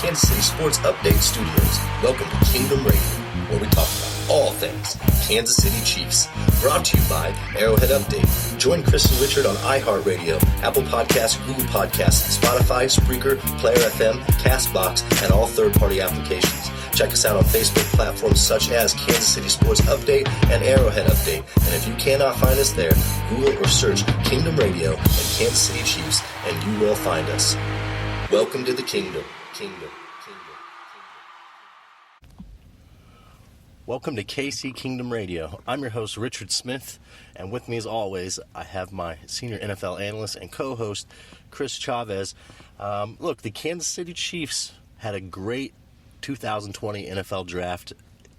Kansas City Sports Update Studios. Welcome to Kingdom Radio, where we talk about all things Kansas City Chiefs. Brought to you by Arrowhead Update. Join Chris and Richard on iHeartRadio, Apple Podcasts, Google Podcasts, Spotify, Spreaker, Player FM, CastBox, and all third-party applications. Check us out on Facebook platforms such as Kansas City Sports Update and Arrowhead Update. And if you cannot find us there, Google or search Kingdom Radio and Kansas City Chiefs, and you will find us. Welcome to the Kingdom. Welcome to KC Kingdom Radio. I'm your host, Richard Smith, and with me as always, I have my senior NFL analyst and co-host, Kris-Chavez. Look, the Kansas City Chiefs had a great 2020 NFL draft.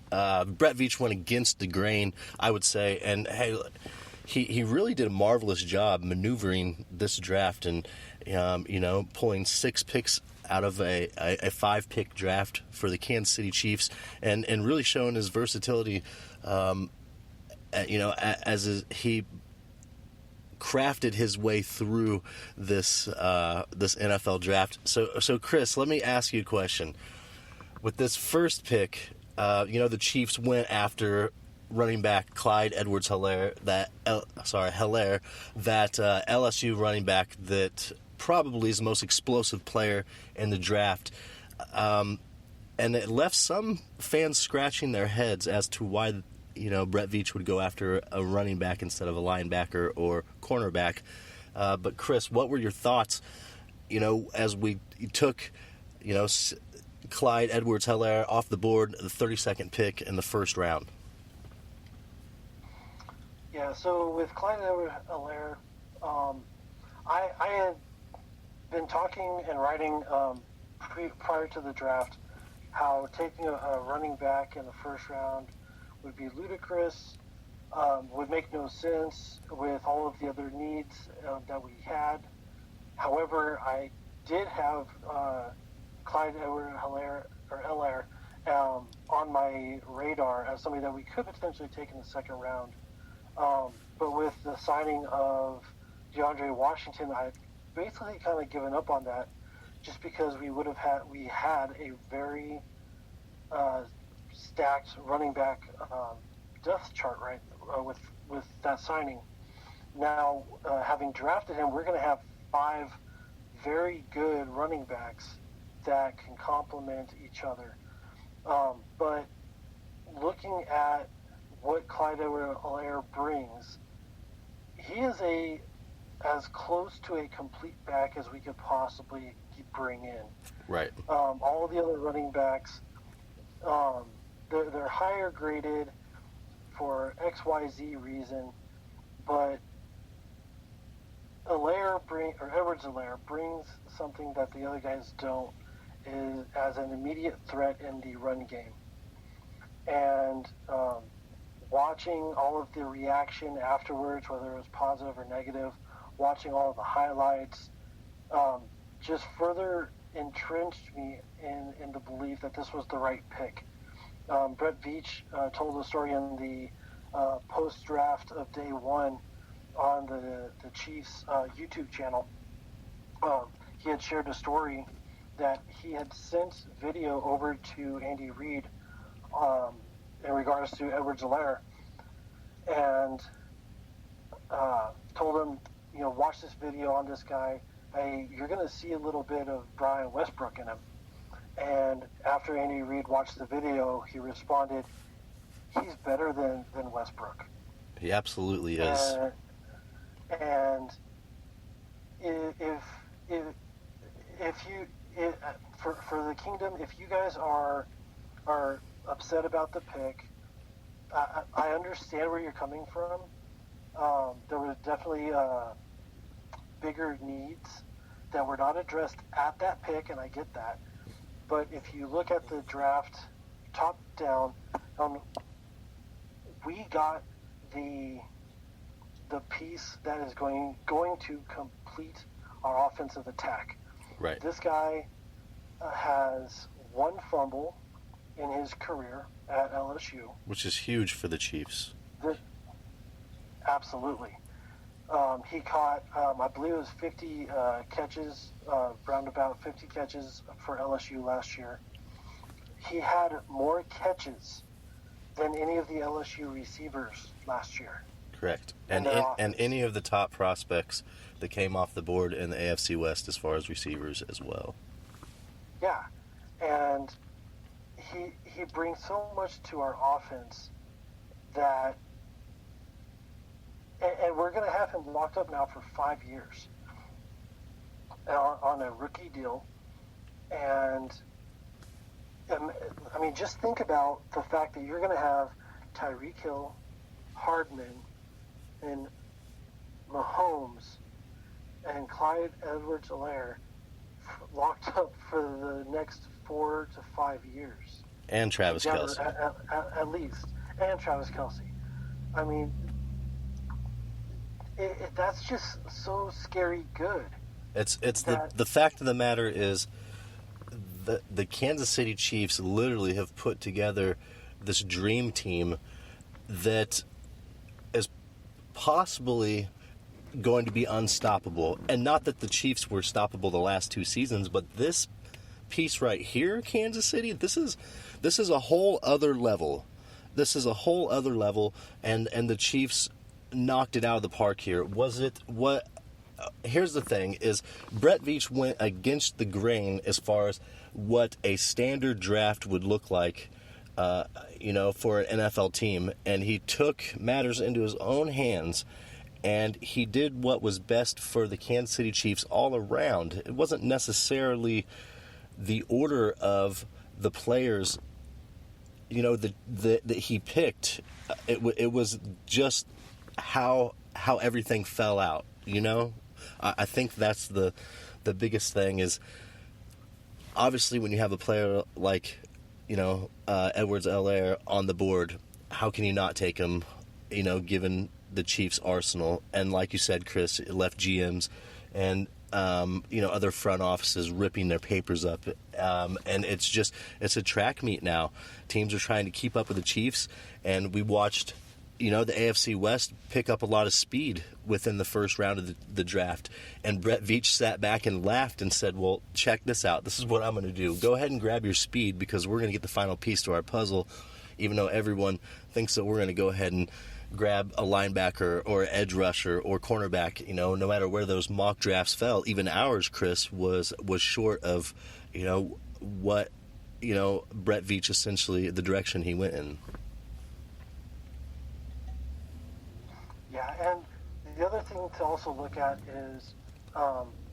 Brett Veach went against the grain, I would say, and hey, he really did a marvelous job maneuvering this draft and pulling 6 picks out of a 5-pick draft for the Kansas City Chiefs, and really showing his versatility, as he crafted his way through this NFL draft. So Chris, let me ask you a question. With this first pick, the Chiefs went after running back Clyde Edwards-Helaire, that LSU running back that probably is the most explosive player in the draft. And it left some fans scratching their heads as to why, Brett Veach would go after a running back instead of a linebacker or cornerback. But Chris, what were your thoughts, as we took, Clyde Edwards-Helaire off the board, the 32nd pick in the first round? Yeah, so with Clyde Edwards-Helaire, I had been talking and writing prior to the draft how taking a running back in the first round would be ludicrous, would make no sense with all of the other needs that we had. However, I did have Clyde Edwards-Helaire on my radar as somebody that we could potentially take in the second round. But with the signing of DeAndre Washington, I basically kind of given up on that, just because we had a very stacked running back depth chart with that signing. Now, having drafted him, we're going to have 5 very good running backs that can complement each other. But looking at what Clyde Edwards-Helaire brings, he is as close to a complete back as we could possibly bring in. Right. All of the other running backs, they're higher graded for XYZ reason, but Edwards-Helaire brings something that the other guys don't, is as an immediate threat in the run game. And watching all of the reaction afterwards, whether it was positive or negative, watching all of the highlights, just further entrenched me in the belief that this was the right pick. Brett Veach told the story in the post-draft of day one on the Chiefs YouTube channel. He had shared a story that he had sent video over to Andy-Reid in regards to Edwards-Helaire, and told him, watch this video on this guy. Hey, you're going to see a little bit of Brian Westbrook in him. And after Andy-Reid watched the video, he responded, he's better than Westbrook. He absolutely is. And for the Kingdom, if you guys are upset about the pick, I understand where you're coming from. There was definitely bigger needs that were not addressed at that pick, and I get that. But if you look at the draft top down, we got the piece that is going to complete our offensive attack. Right. This guy has 1 fumble in his career at LSU, which is huge for the Chiefs. Absolutely. He caught, I believe it was 50 catches, roundabout 50 catches for LSU last year. He had more catches than any of the LSU receivers last year. Correct. And any of the top prospects that came off the board in the AFC West as far as receivers as well. Yeah. And he brings so much to our offense that, and we're going to have him locked up now for 5 years on a rookie deal. And I mean, just think about the fact that you're going to have Tyreek Hill, Hardman, and Mahomes, and Clyde Edwards-Helaire locked up for the next 4 to 5 years. And Travis Kelce. At least. And Travis Kelce. I mean, that's just so scary good. It's the fact of the matter is the Kansas City Chiefs literally have put together this dream team that is possibly going to be unstoppable. And not that the Chiefs were stoppable the last 2 seasons, but this piece right here, Kansas City, this is a whole other level. This is a whole other level, and the Chiefs knocked it out of the park here. Here's the thing, is Brett Veach went against the grain as far as what a standard draft would look like, for an NFL team, and he took matters into his own hands, and he did what was best for the Kansas City Chiefs all around. It wasn't necessarily the order of the players, that he picked. It was just how everything fell out. I think that's the biggest thing is, obviously when you have a player like Edwards-Helaire on the board, how can you not take him? Given the Chiefs' arsenal, and like you said, Chris, it left GMs and other front offices ripping their papers up, and it's a track meet now. Teams are trying to keep up with the Chiefs, and we watched the AFC West pick up a lot of speed within the first round of the draft, and Brett Veach sat back and laughed and said, well, check this out, this is what I'm going to do, go ahead and grab your speed, because we're going to get the final piece to our puzzle, even though everyone thinks that we're going to go ahead and grab a linebacker or edge rusher or cornerback, no matter where those mock drafts fell. Even ours, Chris, was short of, what, Brett Veach essentially, the direction he went in. Yeah, and the other thing to also look at is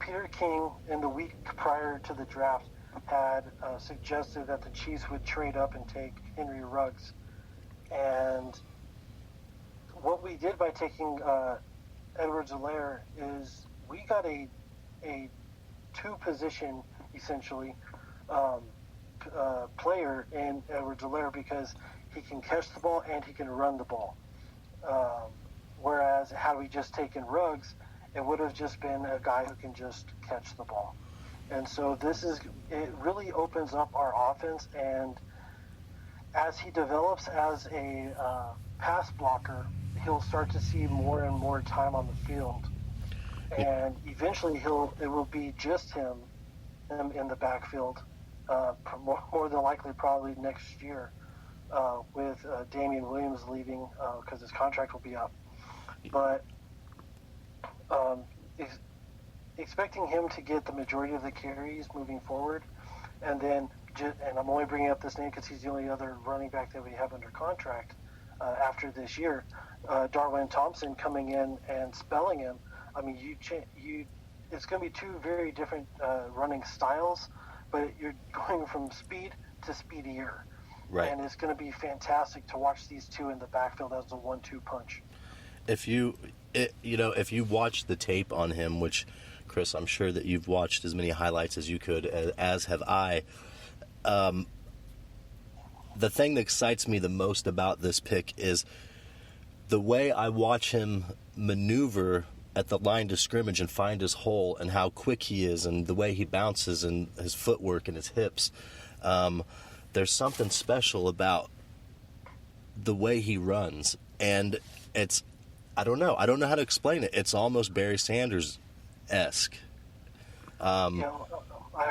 Peter King, in the week prior to the draft, had suggested that the Chiefs would trade up and take Henry Ruggs. And what we did by taking Edwards-Helaire is we got a two-position, essentially, player in Edwards-Helaire, because he can catch the ball and he can run the ball. Whereas had we just taken Ruggs, it would have just been a guy who can just catch the ball. And so it really opens up our offense, and as he develops as a pass blocker, he'll start to see more and more time on the field, and eventually it will be just him in the backfield, more than likely probably next year, with Damian Williams leaving because his contract will be up. But expecting him to get the majority of the carries moving forward, and then and I'm only bringing up this name because he's the only other running back that we have under contract after this year. Darwin Thompson coming in and spelling him. I mean, it's going to be two very different running styles, but you're going from speed to speedier. Right. And it's going to be fantastic to watch these two in the backfield as a 1-2 punch. If you watch the tape on him, which, Chris, I'm sure that you've watched as many highlights as you could, as have I. The thing that excites me the most about this pick is the way I watch him maneuver at the line to scrimmage and find his hole, and how quick he is, and the way he bounces, and his footwork and his hips. There's something special about the way he runs, and I don't know. I don't know how to explain it. It's almost Barry Sanders-esque. I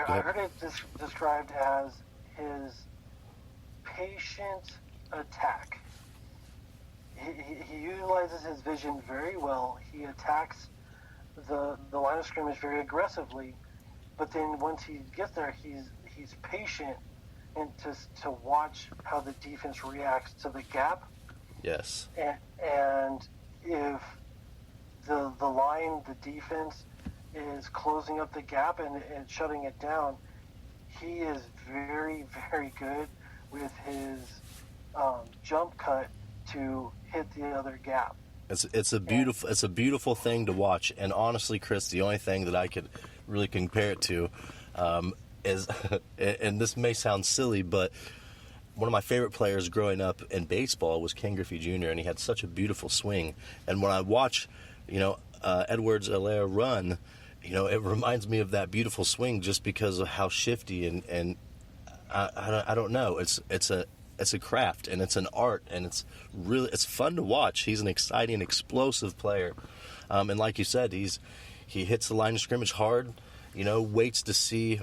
heard it described as his patient attack. He utilizes his vision very well. He attacks the line of scrimmage very aggressively, but then once he gets there, he's patient and to watch how the defense reacts to the gap. Yes. And if the defense is closing up the gap and shutting it down, he is very, very good with his jump cut to hit the other gap. It's a beautiful thing to watch. And honestly, Chris, the only thing that I could really compare it to is, and this may sound silly, but one of my favorite players growing up in baseball was Ken Griffey Jr., and he had such a beautiful swing. And when I watch, Edwards-Helaire run, it reminds me of that beautiful swing just because of how shifty and I don't know. It's a craft, and it's an art, and it's fun to watch. He's an exciting, explosive player, and like you said, he hits the line of scrimmage hard. Waits to see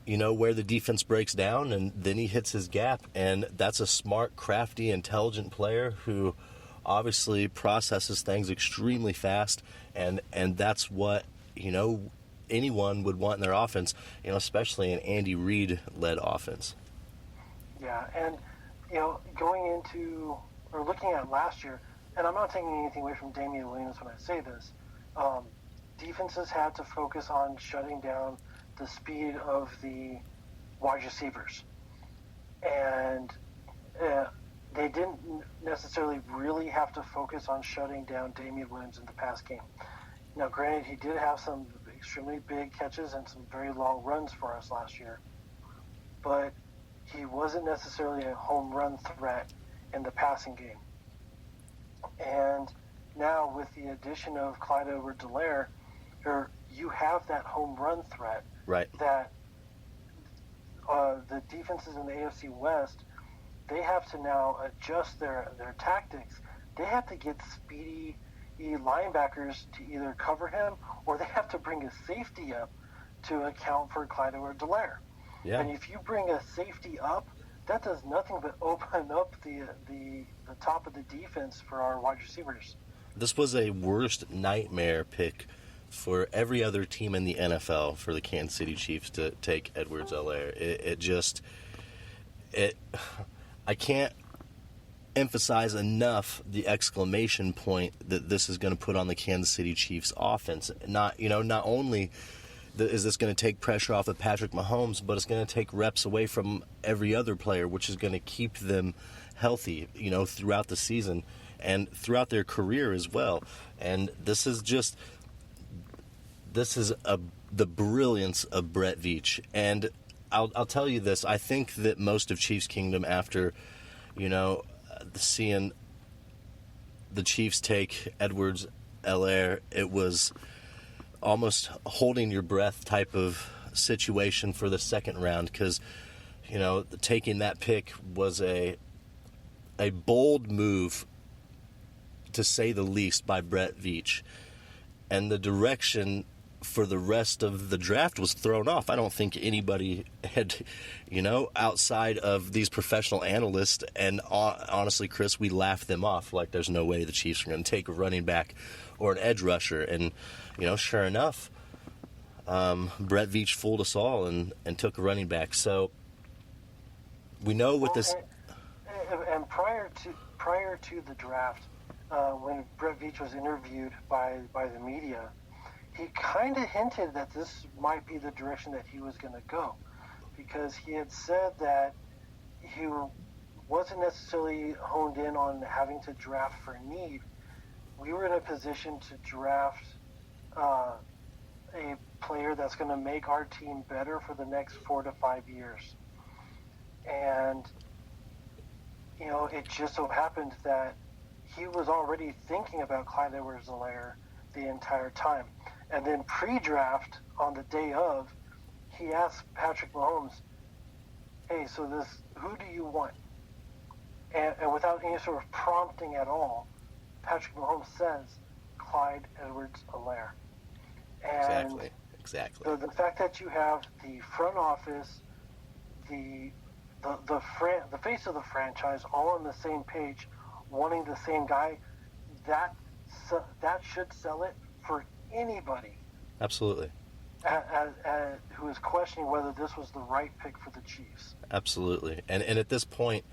where the defense breaks down, and then he hits his gap. And that's a smart, crafty, intelligent player who obviously processes things extremely fast, and that's what anyone would want in their offense, especially an Andy-Reid led offense. Yeah, and going into or looking at last year, and I'm not taking anything away from Damian Williams when I say this, defenses had to focus on shutting down the speed of the wide receivers, and they didn't necessarily really have to focus on shutting down Damian Williams in the pass game. Now, granted, he did have some extremely big catches and some very long runs for us last year, but he wasn't necessarily a home run threat in the passing game. And now with the addition of Clyde Edwards-Helaire, you have that home run threat. Right. That the defenses in the AFC West, they have to now adjust their tactics. They have to get speedy linebackers to either cover him, or they have to bring a safety up to account for Clyde Edwards-Helaire. Yeah. And if you bring a safety up, that does nothing but open up the top of the defense for our wide receivers. This was a worst nightmare pick for every other team in the NFL for the Kansas City Chiefs to take Edwards-Helaire. I can't emphasize enough the exclamation point that this is going to put on the Kansas City Chiefs offense. Not only is this going to take pressure off of Patrick Mahomes, but it's going to take reps away from every other player, which is going to keep them healthy, throughout the season and throughout their career as well. And this is the brilliance of Brett Veach. And I'll tell you this, I think that most of Chiefs Kingdom, after, seeing the Chiefs take Edwards-Helaire, it was almost holding your breath type of situation for the second round, because taking that pick was a bold move, to say the least, by Brett Veach, and the direction for the rest of the draft was thrown off. I don't think anybody had, outside of these professional analysts, and honestly, Chris, we laughed them off like there's no way the Chiefs are going to take a running back or an edge rusher. And sure enough, Brett Veach fooled us all and took a running back. So we know with this. And prior to the draft, when Brett Veach was interviewed by the media, he kind of hinted that this might be the direction that he was going to go, because he had said that he wasn't necessarily honed in on having to draft for need. We were in a position to draft a player that's going to make our team better for the next 4 to 5 years. And, it just so happened that he was already thinking about Clyde Edwards-Helaire the entire time. And then pre-draft, on the day of, he asked Patrick Mahomes, hey, so who do you want? And without any sort of prompting at all, Patrick Mahomes says Clyde Edwards-Helaire. And Exactly. the fact that you have the front office, the face of the franchise, all on the same page, wanting the same guy, that should sell it for anybody. Absolutely. Who is questioning whether this was the right pick for the Chiefs. Absolutely. And at this point,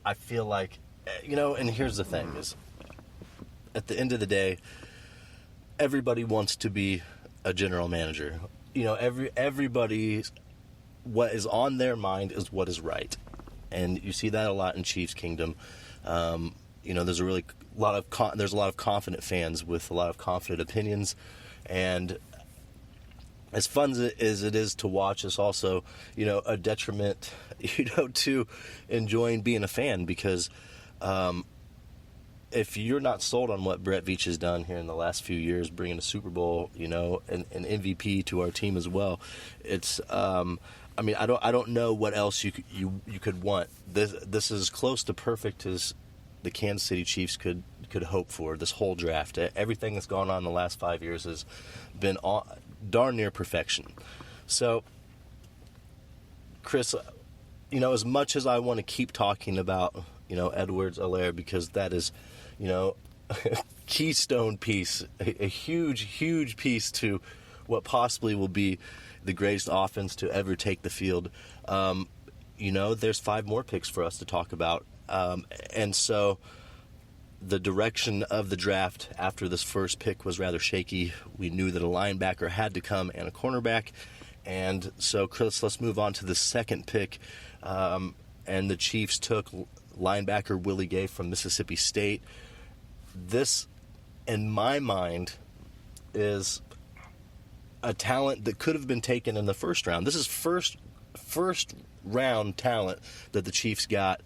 I feel like, and here's the thing is, at the end of the day, everybody wants to be a general manager. Everybody, what is on their mind is what is right. And you see that a lot in Chiefs Kingdom. There's a lot of confident fans with a lot of confident opinions, and as fun as it is to watch, it's also, a detriment, to enjoying being a fan, because if you're not sold on what Brett Veach has done here in the last few years, bringing a Super Bowl, an MVP to our team as well, it's, I don't know what else you could want. This is close to perfect as the Kansas City Chiefs could hope for. This whole draft, everything that's gone on in the last 5 years has been darn near perfection. So, Chris, as much as I want to keep talking about, Edwards-Helaire, because that is, a keystone piece, a huge, huge piece to what possibly will be the greatest offense to ever take the field. There's 5 more picks for us to talk about. And so the direction of the draft after this first pick was rather shaky. We knew that a linebacker had to come and a cornerback. And so, Chris, let's move on to the second pick. And the Chiefs took linebacker Willie Gay from Mississippi State. This, in my mind, is a talent that could have been taken in the first round. This is first round talent that the Chiefs got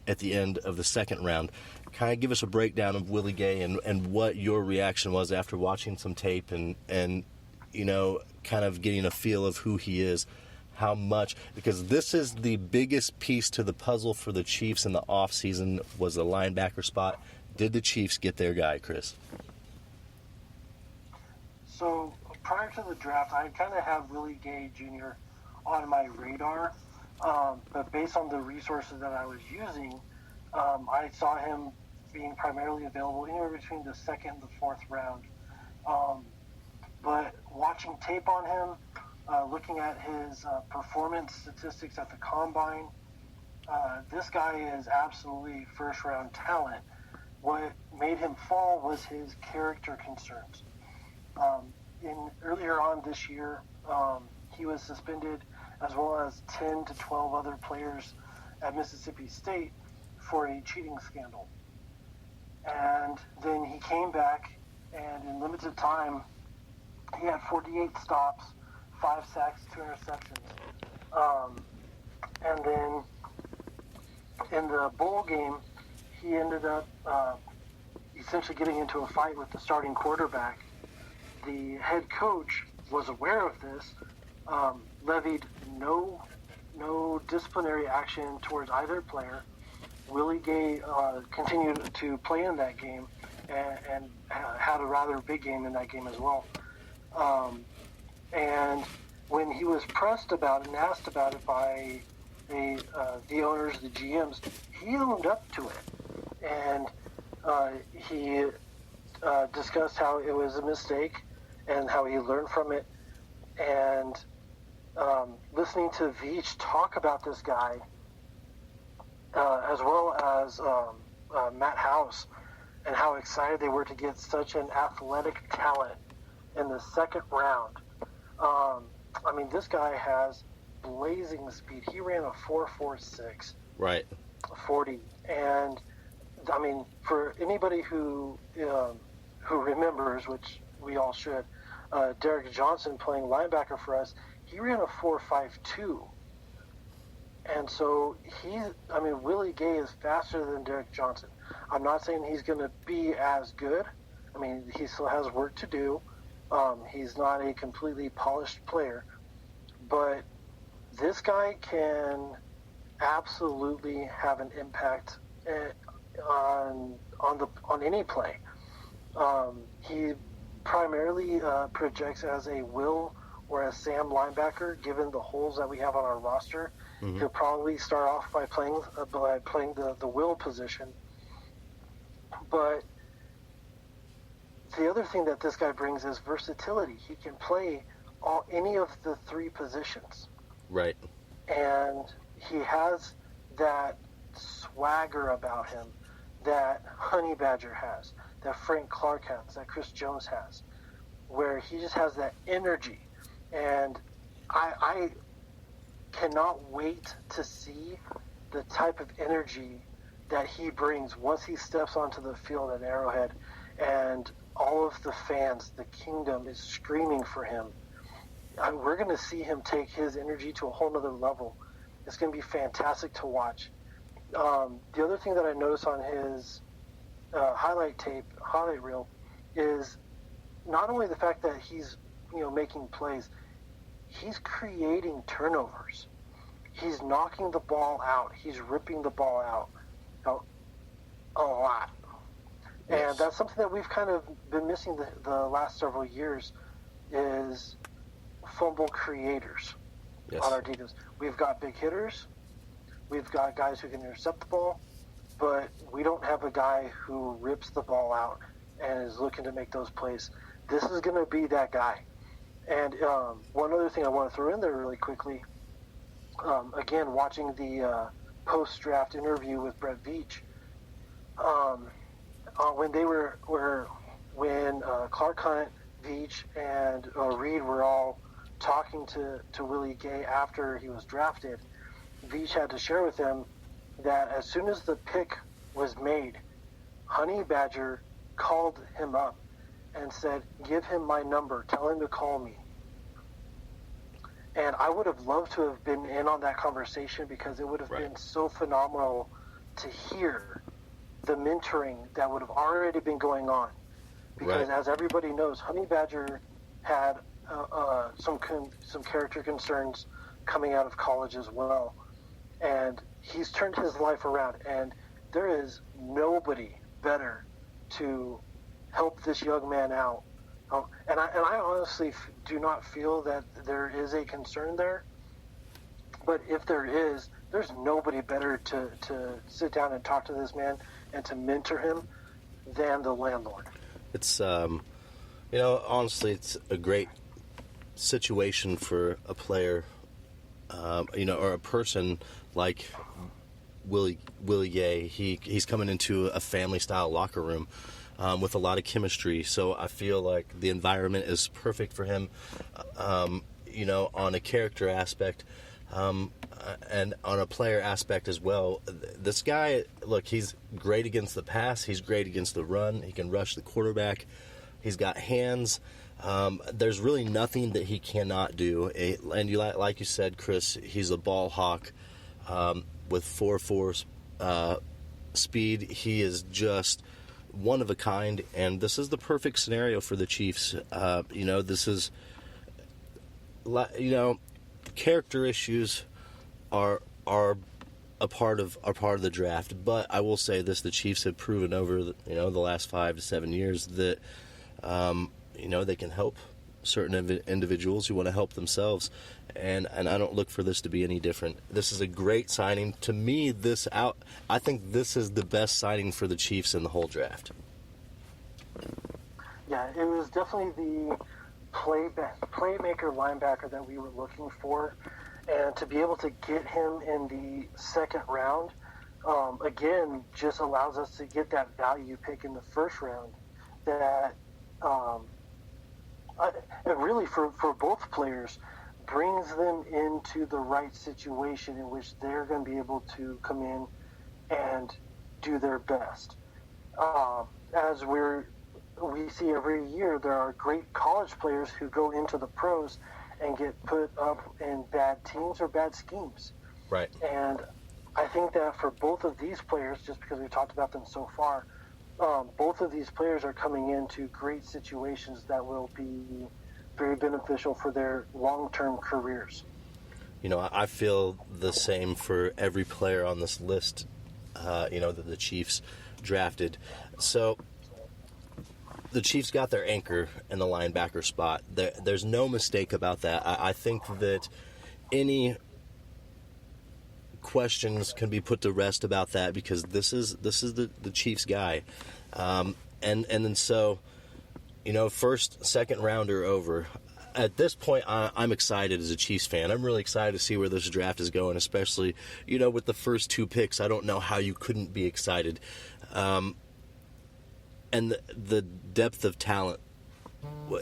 at the end of the second round. Kind of give us a breakdown of Willie Gay and what your reaction was after watching some tape and kind of getting a feel of who he is, how much, because this is the biggest piece to the puzzle for the Chiefs in the offseason was the linebacker spot. Did the Chiefs get their guy, Chris? So prior to the draft, I kind of have Willie Gay Jr. on my radar, but based on the resources that I was using, I saw him being primarily available anywhere between the second and the fourth round. But watching tape on him, looking at his performance statistics at the Combine, this guy is absolutely first-round talent. What made him fall was his character concerns. Earlier on this year, he was suspended, as well as 10 to 12 other players at Mississippi State for a cheating scandal. And then he came back, and in limited time, he had 48 stops, 5 sacks, 2 interceptions. And then in the bowl game, he ended up essentially getting into a fight with the starting quarterback. The head coach was aware of this, levied no disciplinary action towards either player. Willie Gay continued to play in that game and had a rather big game in that game as well. And when he was pressed about it and asked about it by the owners, the GMs, he owned up to it. And he discussed how it was a mistake and how he learned from it. And listening to Veach talk about this guy, as well as Matt House, and how excited they were to get such an athletic talent in the second round. This guy has blazing speed. He ran a 4.46. Right. 40. And, for anybody who remembers, which we all should, Derek Johnson playing linebacker for us, he ran a 4.52. And so Willie Gay is faster than Derek Johnson. I'm not saying he's going to be as good. He still has work to do. He's not a completely polished player. But this guy can absolutely have an impact on any play. He primarily projects as a Will or a Sam linebacker, given the holes that we have on our roster. Mm-hmm. He'll probably start off by playing the Will position. But the other thing that this guy brings is versatility. He can play any of the three positions. Right. And he has that swagger about him that Honey Badger has, that Frank Clark has, that Chris Jones has, where he just has that energy. And I cannot wait to see the type of energy that he brings once he steps onto the field at Arrowhead and all of the fans, the kingdom, is screaming for him. We're going to see him take his energy to a whole nother level. It's going to be fantastic to watch. The other thing that I noticed on his highlight reel, is not only the fact that he's making plays, he's creating turnovers. He's knocking the ball out. He's ripping the ball out a lot. Yes. And that's something that we've kind of been missing the last several years, is fumble creators. Yes. On our defense. We've got big hitters. We've got guys who can intercept the ball, but we don't have a guy who rips the ball out and is looking to make those plays. This is going to be that guy. And one other thing I want to throw in there really quickly, again, watching the post-draft interview with Brett Veach, when Clark Hunt, Veach, and Reed were all talking to Willie Gay after he was drafted, Veach had to share with him that as soon as the pick was made, Honey Badger called him up and said, "Give him my number, tell him to call me." And I would have loved to have been in on that conversation, because it would have been so phenomenal to hear the mentoring that would have already been going on. Because as everybody knows, Honey Badger had some character concerns coming out of college as well. And he's turned his life around, and there is nobody better to help this young man out. And I honestly do not feel that there is a concern there. But if there is, there's nobody better to sit down and talk to this man and to mentor him than the landlord. It's, honestly, it's a great situation for a player, or a person like Willie Gay. He's coming into a family-style locker room with a lot of chemistry. So I feel like the environment is perfect for him, on a character aspect, and on a player aspect as well. This guy, look, he's great against the pass. He's great against the run. He can rush the quarterback. He's got hands. There's really nothing that he cannot do. And like you said, Chris, he's a ball hawk with 4.4 speed. He is just one of a kind, and this is the perfect scenario for the Chiefs. This is, character issues are a part of the draft. But I will say this: the Chiefs have proven over the last 5 to 7 years that they can help certain individuals who want to help themselves, and I don't look for this to be any different. This is a great signing. To me, I think this is the best signing for the Chiefs in the whole draft. Yeah, it was definitely the playmaker linebacker that we were looking for, and to be able to get him in the second round, again, just allows us to get that value pick in the first round that it really, for both players, brings them into the right situation in which they're going to be able to come in and do their best. As we see every year, there are great college players who go into the pros and get put up in bad teams or bad schemes. Right. And I think that for both of these players, just because we've talked about them so far, both of these players are coming into great situations that will be very beneficial for their long-term careers. I feel the same for every player on this list, that the Chiefs drafted. So the Chiefs got their anchor in the linebacker spot. There's no mistake about that. I think that any questions can be put to rest about that, because this is the Chiefs guy, and then so, first, second rounder over. At this point, I'm excited as a Chiefs fan. I'm really excited to see where this draft is going, especially with the first 2 picks. I don't know how you couldn't be excited, and the depth of talent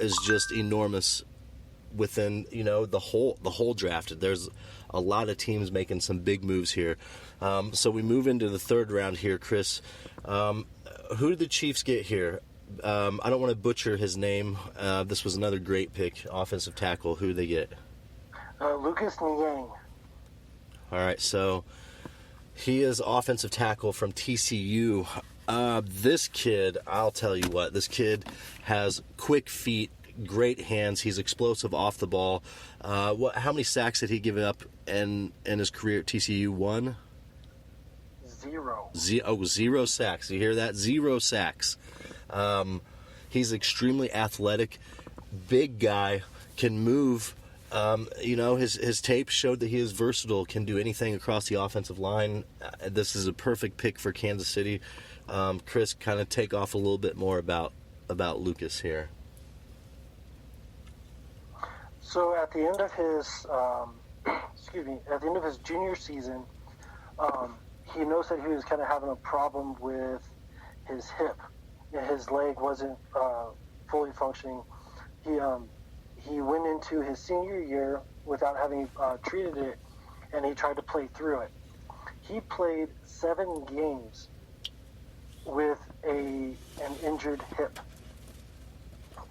is just enormous within the whole draft. There's a lot of teams making some big moves here. So we move into the 3rd round here, Chris. Who did the Chiefs get here? I don't want to butcher his name. This was another great pick, offensive tackle. Who did they get? Lucas Niang. All right, so he is offensive tackle from TCU. This kid, I'll tell you what, this kid has quick feet, great hands. He's explosive off the ball. How many sacks did he give up in his career at TCU? 1? 0. 0 sacks. You hear that? 0 sacks. He's extremely athletic, big guy, can move. His tape showed that he is versatile, can do anything across the offensive line. This is a perfect pick for Kansas City. Chris, kind of take off a little bit more about Lucas here. So at the end of his, at the end of his junior season, he noticed that he was kind of having a problem with his hip. His leg wasn't fully functioning. He went into his senior year without having treated it, and he tried to play through it. He played 7 games with an injured hip.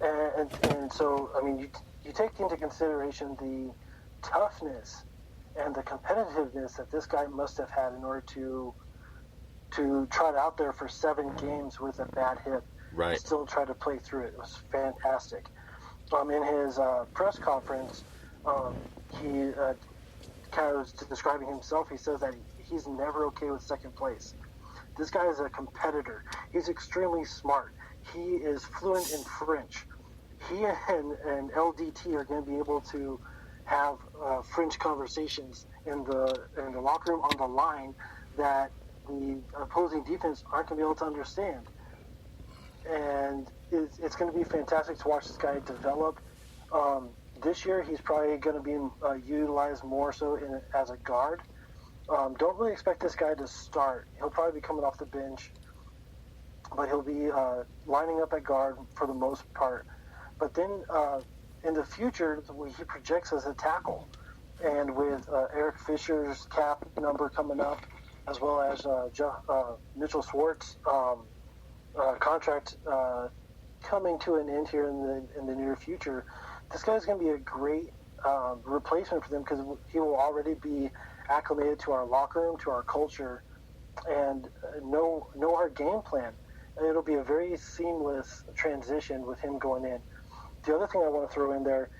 And so, I mean, you take into consideration the toughness and the competitiveness that this guy must have had in order to trot out there for 7 games with a bad hip. Right. And still try to play through it. It was fantastic. In his press conference, he kind of was describing himself. He says that he's never okay with second place. This guy is a competitor. He's extremely smart. He is fluent in French. He and LDT are going to be able to have French conversations in the locker room on the line that the opposing defense aren't going to be able to understand. And it's going to be fantastic to watch this guy develop. This year, he's probably going to be utilized more so as a guard. Don't really expect this guy to start. He'll probably be coming off the bench, but he'll be lining up at guard for the most part. But then in the future, he projects as a tackle. And with Eric Fisher's cap number coming up, as well as Mitchell Schwartz' contract coming to an end here in the near future, this guy's going to be a great replacement for them, because he will already be acclimated to our locker room, to our culture, and know our game plan. And it'll be a very seamless transition with him going in. The other thing I want to throw in there,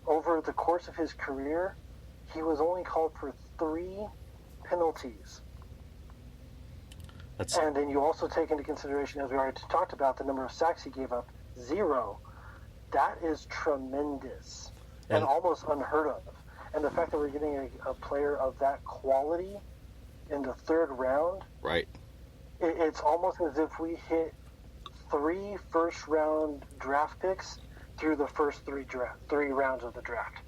over the course of his career, he was only called for 3 penalties. And then you also take into consideration, as we already talked about, the number of sacks he gave up, 0. That is tremendous and almost unheard of. And the fact that we're getting a player of that quality in the 3rd round, right? It's almost as if we hit 3 first-round draft picks through the first 3 rounds of the draft.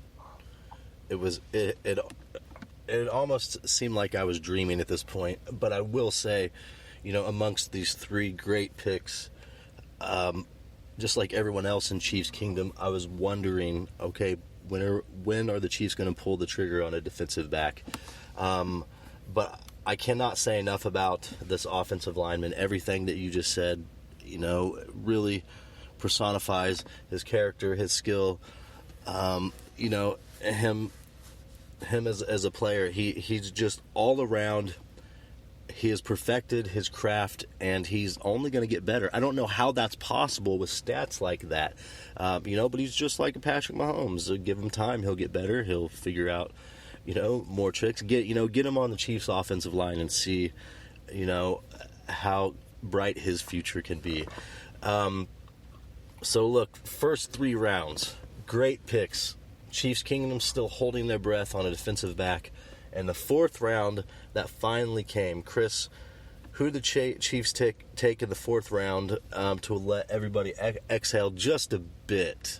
It almost seemed like I was dreaming at this point, but I will say, amongst these 3 great picks, just like everyone else in Chiefs Kingdom, I was wondering, okay, when are the Chiefs going to pull the trigger on a defensive back? But I cannot say enough about this offensive lineman. Everything that you just said, really personifies his character, his skill. Him as a player, he's just all around. He has perfected his craft, and he's only going to get better. I don't know how that's possible with stats like that, but he's just like a Patrick Mahomes. Give him time, he'll get better. He'll figure out, more tricks. Get him on the Chiefs' offensive line and see, how bright his future can be. So look, first 3 rounds, great picks. Chiefs Kingdom still holding their breath on a defensive back. And the 4th round that finally came, Chris, who did the Chiefs take in the 4th round to let everybody exhale just a bit?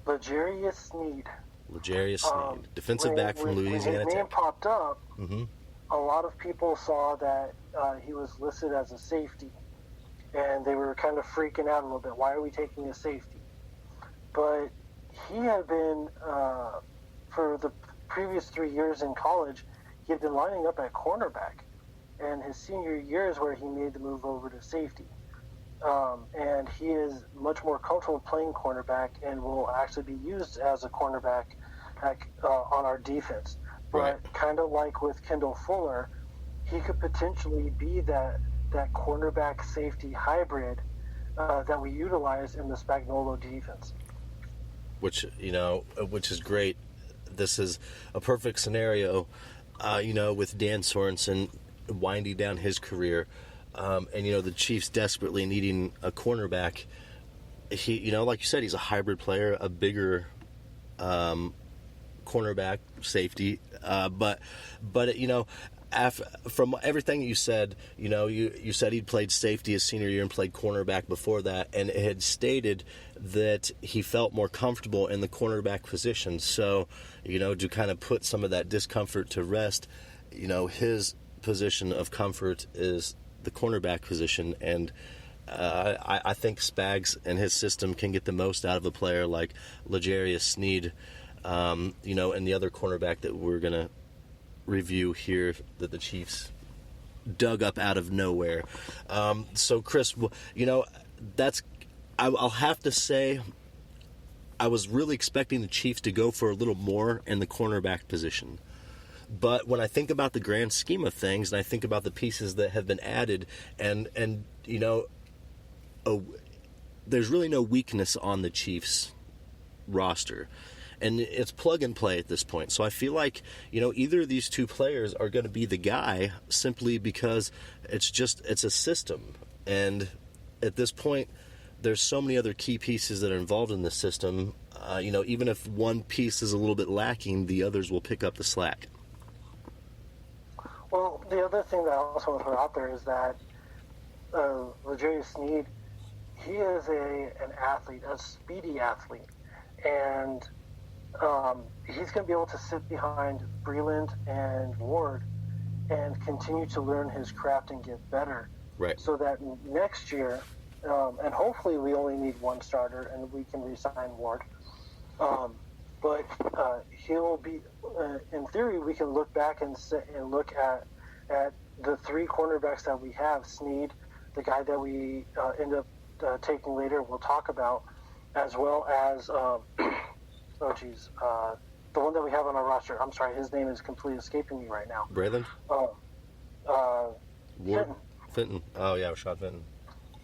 L'Jarius Sneed. L'Jarius Sneed, defensive back from Louisiana When his name Tech. popped up, a lot of people saw that he was listed as a safety, and they were kind of freaking out a little bit. Why are we taking a safety? But he had been, for the previous 3 years in college, he had been lining up at cornerback. And his senior year is where he made the move over to safety. And he is much more comfortable playing cornerback and will actually be used as a cornerback on our defense. Right. But kind of like with Kendall Fuller, he could potentially be that cornerback safety hybrid that we utilize in the Spagnuolo defense. Which is great. This is a perfect scenario, with Dan Sorensen winding down his career, and the Chiefs desperately needing a cornerback. He, like you said, he's a hybrid player, a bigger cornerback safety, but from everything you said, you said he'd played safety his senior year and played cornerback before that, and it had stated that he felt more comfortable in the cornerback position. So, to kind of put some of that discomfort to rest, his position of comfort is the cornerback position, and I think Spags and his system can get the most out of a player like L'Jarius Sneed, and the other cornerback that we're going to review here that the Chiefs dug up out of nowhere. So, Chris, I'll have to say I was really expecting the Chiefs to go for a little more in the cornerback position. But when I think about the grand scheme of things, and I think about the pieces that have been added, and there's really no weakness on the Chiefs roster. And it's plug and play at this point. So I feel like, either of these two players are going to be the guy simply because it's a system. And at this point, there's so many other key pieces that are involved in the system. Even if one piece is a little bit lacking, the others will pick up the slack. Well, the other thing that I also want to put out there is that L'Jarius Sneed, he is an athlete, a speedy athlete. And he's going to be able to sit behind Breland and Ward and continue to learn his craft and get better. Right. So that next year, and hopefully we only need one starter and we can re-sign Ward. But he'll be, in theory, we can look back and look at the 3 cornerbacks that we have. Sneed, the guy that we end up taking later, we'll talk about, as well as the one that we have on our roster. I'm sorry, his name is completely escaping me right now. Braylon? Fenton. Oh, yeah, Rashad Fenton.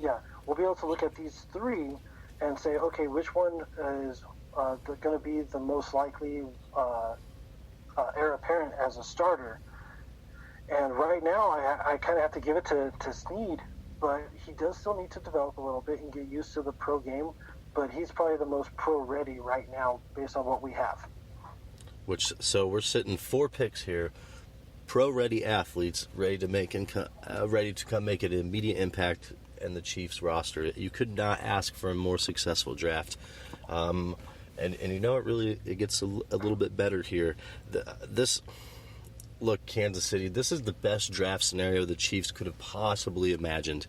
Yeah, we'll be able to look at these 3 and say, okay, which one is going to be the most likely heir apparent as a starter. And right now, I kind of have to give it to Sneed, but he does still need to develop a little bit and get used to the pro game. But he's probably the most pro-ready right now based on what we have. So we're sitting 4 picks here, pro-ready athletes ready to come make an immediate impact in the Chiefs roster. You could not ask for a more successful draft. And it gets a little bit better here. Look, Kansas City, this is the best draft scenario the Chiefs could have possibly imagined.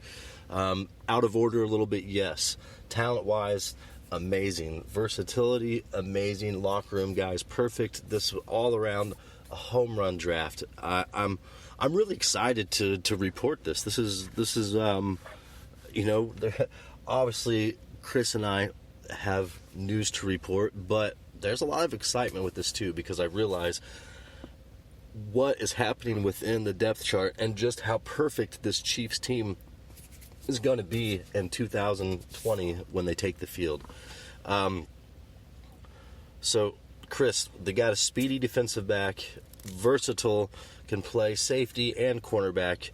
Out of order a little bit, yes. Talent-wise, amazing. Versatility, amazing. Locker room guys, perfect. This all around a home run draft. I'm really excited to report this. This is obviously Chris and I have news to report, but there's a lot of excitement with this too, because I realize what is happening within the depth chart and just how perfect this Chiefs team is going to be in 2020 when they take the field. So, Chris, they got a speedy defensive back, versatile, can play safety and cornerback.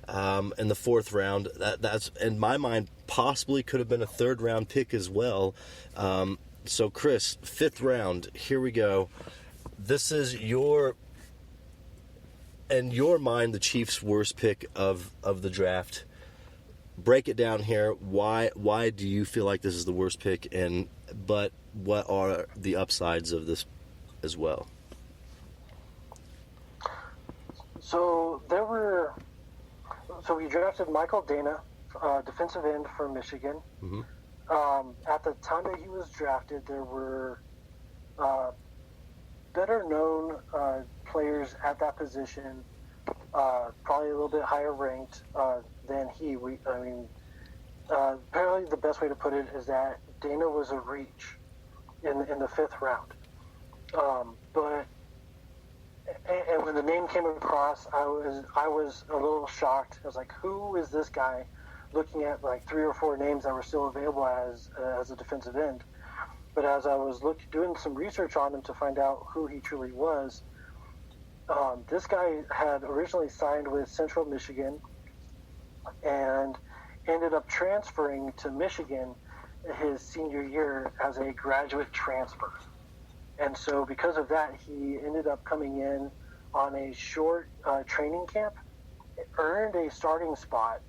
in the 4th round. That's, in my mind, possibly could have been a 3rd round pick as well. So, Chris, 5th round, here we go. This is in your mind, the Chiefs' worst pick of the draft. Break it down here. Why do you feel like this is the worst pick? But what are the upsides of this as well? So we drafted Michael Dana, defensive end from Michigan. Mm-hmm. At the time that he was drafted, there were better known players at that position, probably a little bit higher ranked than he. Apparently the best way to put it is that Dana was a reach in the 5th round. And when the name came across, I was a little shocked. I was like, who is this guy? Looking at like 3 or 4 names that were still available as a defensive end. But as I was doing some research on him to find out who he truly was, this guy had originally signed with Central Michigan and ended up transferring to Michigan his senior year as a graduate transfer. And so because of that, he ended up coming in on a short training camp, earned a starting spot,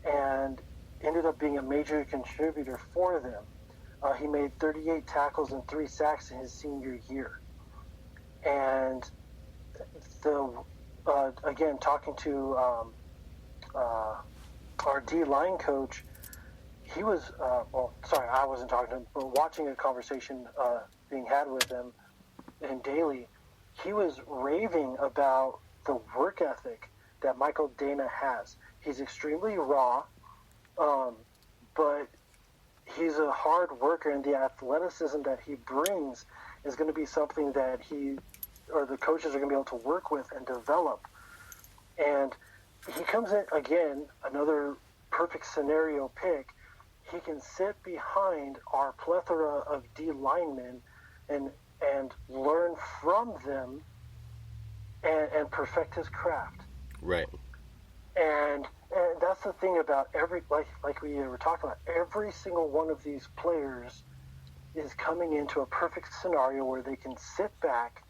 and ended up being a major contributor for them. He made 38 tackles and 3 sacks in his senior year. And again, talking to our D-line coach, he was, I wasn't talking to him, but watching a conversation being had with him in Daily, he was raving about the work ethic that Michael Dana has. He's extremely raw, but he's a hard worker, and the athleticism that he brings is going to be something that the coaches are going to be able to work with and develop. And he comes in, again, another perfect scenario pick. He can sit behind our plethora of D linemen and learn from them and perfect his craft. Right. And that's the thing about like we were talking about, every single one of these players is coming into a perfect scenario where they can sit back,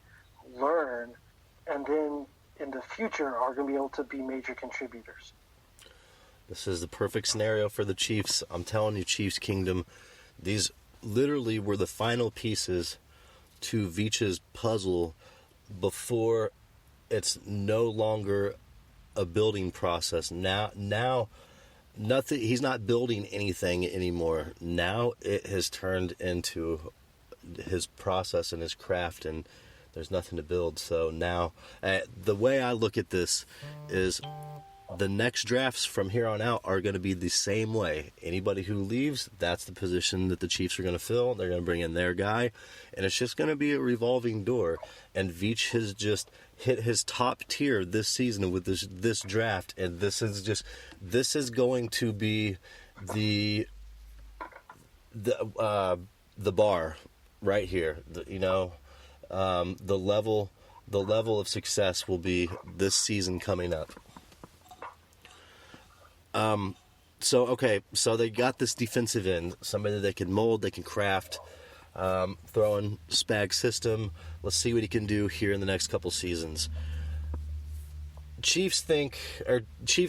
learn, and then in the future are going to be able to be major contributors. This is the perfect scenario for the Chiefs. I'm telling you, Chiefs Kingdom, these literally were the final pieces to Veach's puzzle before it's no longer a building process. Now nothing. He's not building anything anymore. Now it has turned into his process and his craft, and there's nothing to build. So now, the way I look at this is the next drafts from here on out are going to be the same way. Anybody who leaves, that's the position that the Chiefs are going to fill. They're going to bring in their guy, and it's just going to be a revolving door. And Veach has just hit his top tier this season with this draft, and this is going to be the bar right here. The level of success will be this season coming up. So they got this defensive end, somebody that they can mold, they can craft, throwing Spag system. Let's see what he can do here in the next couple seasons. Chiefs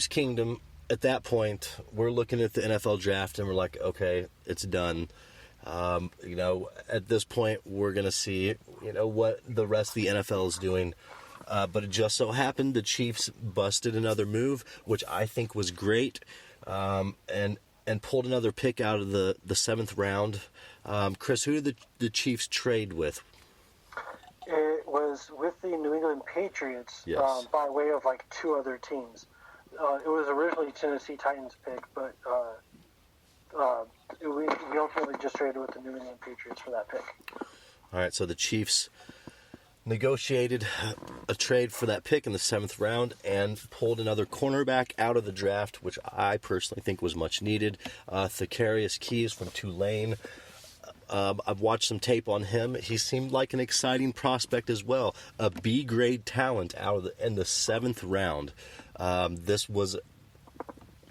Kingdom, at that point, we're looking at the NFL draft and we're like, okay, it's done. At this point, we're going to see, what the rest of the NFL is doing. But it just so happened the Chiefs busted another move, which I think was great, and pulled another pick out of the 7th round. Chris, who did the Chiefs trade with? It was with the New England Patriots, yes. By way of like 2 other teams. It was originally Tennessee Titans pick, but we ultimately just traded with the New England Patriots for that pick. All right, so the Chiefs negotiated a trade for that pick in the 7th round and pulled another cornerback out of the draft, which I personally think was much needed. Thacarius Keys from Tulane. I've watched some tape on him. He seemed like an exciting prospect as well. A B-grade talent in the 7th round. This was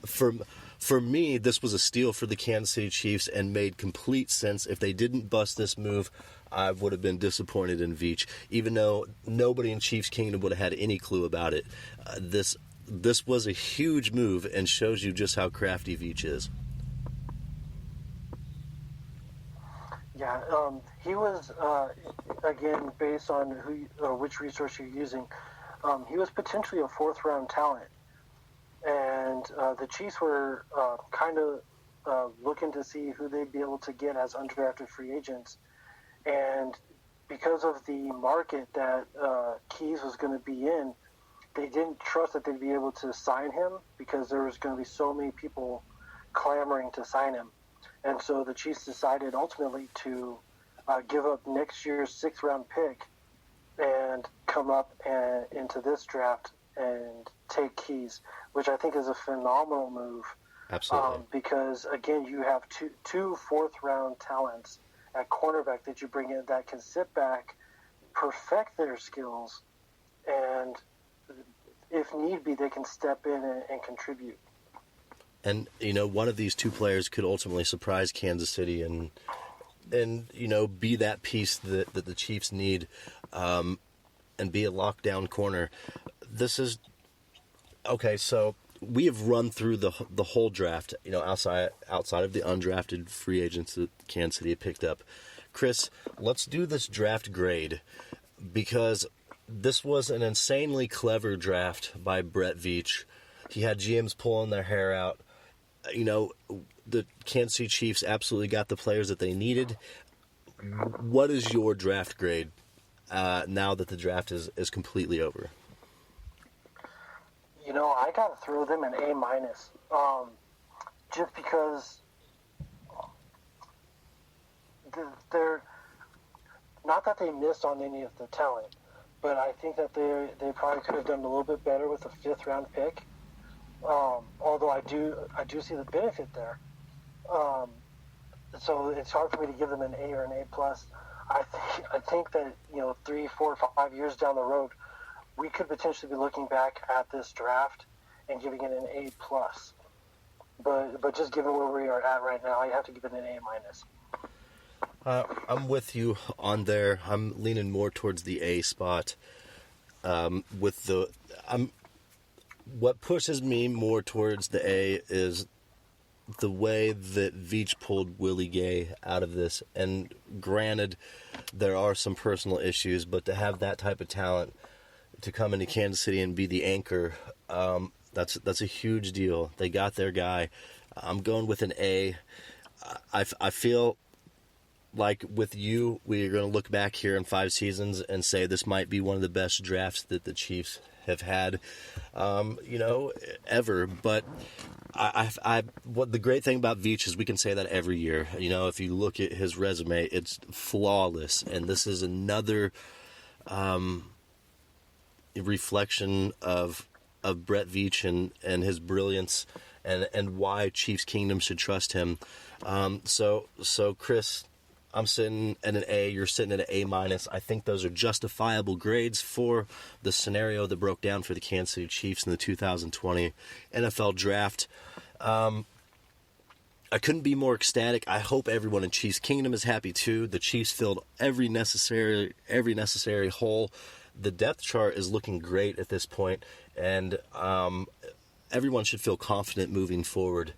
For me, this was a steal for the Kansas City Chiefs and made complete sense. If they didn't bust this move, I would have been disappointed in Veach, even though nobody in Chiefs Kingdom would have had any clue about it. This was a huge move and shows you just how crafty Veach is. Yeah, he was, again, based on which resource you're using, he was potentially a fourth-round talent. And the Chiefs were kind of looking to see who they'd be able to get as undrafted free agents. And because of the market that Keys was going to be in, they didn't trust that they'd be able to sign him because there was going to be so many people clamoring to sign him. And so the Chiefs decided ultimately to give up next year's sixth-round pick and come up into this draft and take Keys, which I think is a phenomenal move. Absolutely. Because, again, you have two fourth-round talents at cornerback that you bring in that can sit back, perfect their skills, and if need be, they can step in and contribute. And, one of these two players could ultimately surprise Kansas City and be that piece that the Chiefs need and be a lockdown corner. This is... Okay, so we have run through the whole draft, outside of the undrafted free agents that Kansas City picked up. Chris, let's do this draft grade because this was an insanely clever draft by Brett Veach. He had GMs pulling their hair out. The Kansas City Chiefs absolutely got the players that they needed. What is your draft grade now that the draft is completely over? I got to throw them an A-, just because they're not that they missed on any of the talent, but I think that they probably could have done a little bit better with a fifth-round pick. Although I do see the benefit there. So it's hard for me to give them an A or an A+. I think that 3, 4, 5 years down the road, we could potentially be looking back at this draft and giving it an A+. But just given where we are at right now, I have to give it an A-. I'm with you on there. I'm leaning more towards the A spot. What pushes me more towards the A is the way that Veach pulled Willie Gay out of this. And granted, there are some personal issues, but to have that type of talent to come into Kansas City and be the anchor, that's a huge deal. They got their guy. I'm going with an A. I feel like with you, we're going to look back here in 5 seasons and say this might be one of the best drafts that the Chiefs have had, ever. But what the great thing about Veach is we can say that every year. If you look at his resume, it's flawless, and this is another reflection of Brett Veach and his brilliance and why Chiefs Kingdom should trust him. So Chris, I'm sitting at an A, you're sitting at an A-. I think those are justifiable grades for the scenario that broke down for the Kansas City Chiefs in the 2020 NFL Draft. I couldn't be more ecstatic. I hope everyone in Chiefs Kingdom is happy too. The Chiefs filled every necessary hole. The depth chart is looking great at this point, and everyone should feel confident moving forward.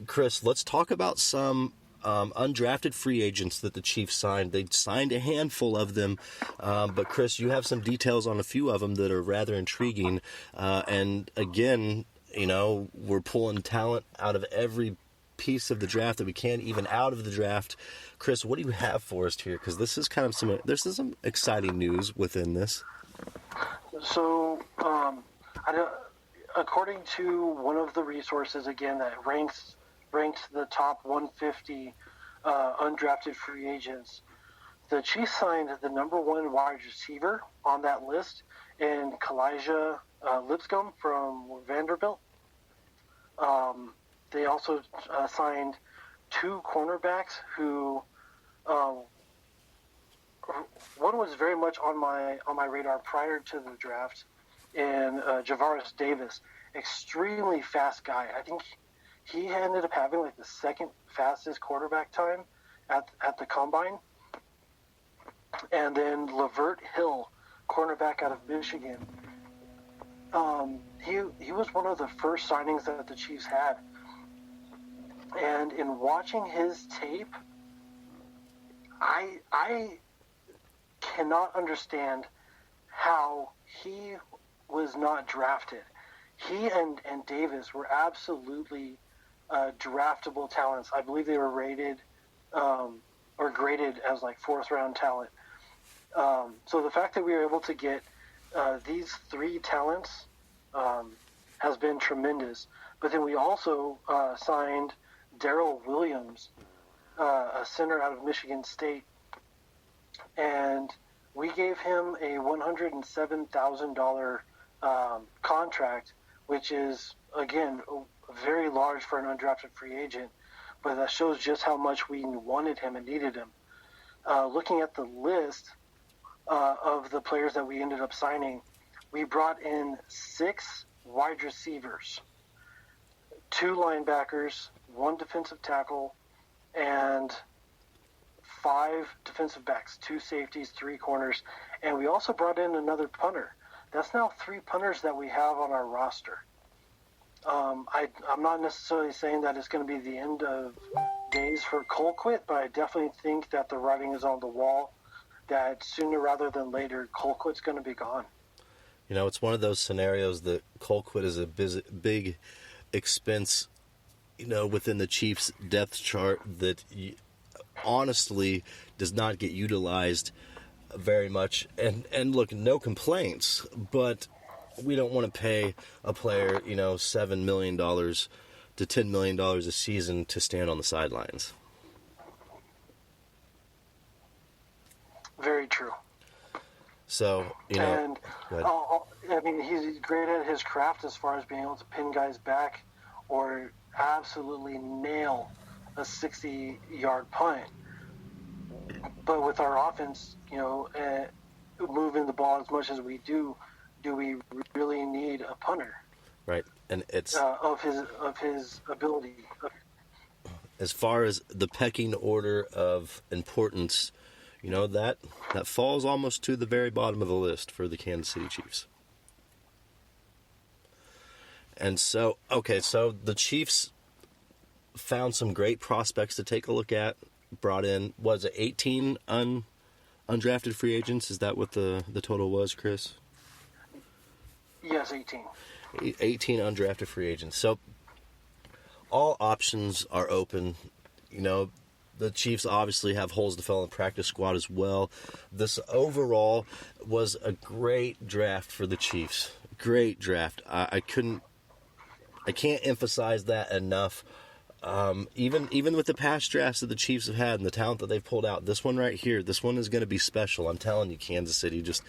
Chris, let's talk about some undrafted free agents that the Chiefs signed. They signed a handful of them, but Chris, you have some details on a few of them that are rather intriguing. And again, we're pulling talent out of every piece of the draft that we can, even out of the draft. Chris, what do you have for us here? Because this is there's some exciting news within this. So, according to one of the resources, again, that ranks the top 150 undrafted free agents, the Chiefs signed the number 1 wide receiver on that list in Clyde Lipscomb from Vanderbilt. They also signed 2 cornerbacks who one was very much on my radar prior to the draft, in Javaris Davis extremely fast guy. I think he ended up having like the second fastest quarterback time at the combine. And then Lavert Hill, cornerback out of Michigan. He was one of the first signings that the Chiefs had. And in watching his tape, I cannot understand how he was not drafted. He and Davis were absolutely draftable talents. I believe they were rated or graded as like fourth-round talent. So the fact that we were able to get these three talents has been tremendous. But then we also signed Darrell Williams, a center out of Michigan State, and we gave him a $107,000 contract, which is, again, very large for an undrafted free agent, but that shows just how much we wanted him and needed him. Looking at the list of the players that we ended up signing, we brought in 6 wide receivers, 2 linebackers, 1 defensive tackle, and 5 defensive backs, 2 safeties, 3 corners, and we also brought in another punter. That's now 3 punters that we have on our roster. I'm not necessarily saying that it's going to be the end of days for Colquitt, but I definitely think that the writing is on the wall that sooner rather than later, Colquitt's going to be gone. You know, it's one of those scenarios that Colquitt is a big expense, you know, within the Chiefs' depth chart that honestly does not get utilized very much. And look, no complaints, but we don't want to pay a player, you know, $7 million to $10 million a season to stand on the sidelines. Very true. So, you know, and I mean, he's great at his craft as far as being able to pin guys back or absolutely nail a 60-yard punt. But with our offense, you know, moving the ball as much as we do we really need a punter? Right, and it's of his ability. As far as the pecking order of importance, you know, that falls almost to the very bottom of the list for the Kansas City Chiefs. And so, okay, so the Chiefs found some great prospects to take a look at. Brought in, was it 18 undrafted free agents? Is that what the total was, Chris? Yes, 18. 18 undrafted free agents. So all options are open. You know, the Chiefs obviously have holes to fill in the practice squad as well. This overall was a great draft for the Chiefs. Great draft. I can't emphasize that enough. Even with the past drafts that the Chiefs have had and the talent that they've pulled out, this one right here, this one is going to be special. I'm telling you, Kansas City, just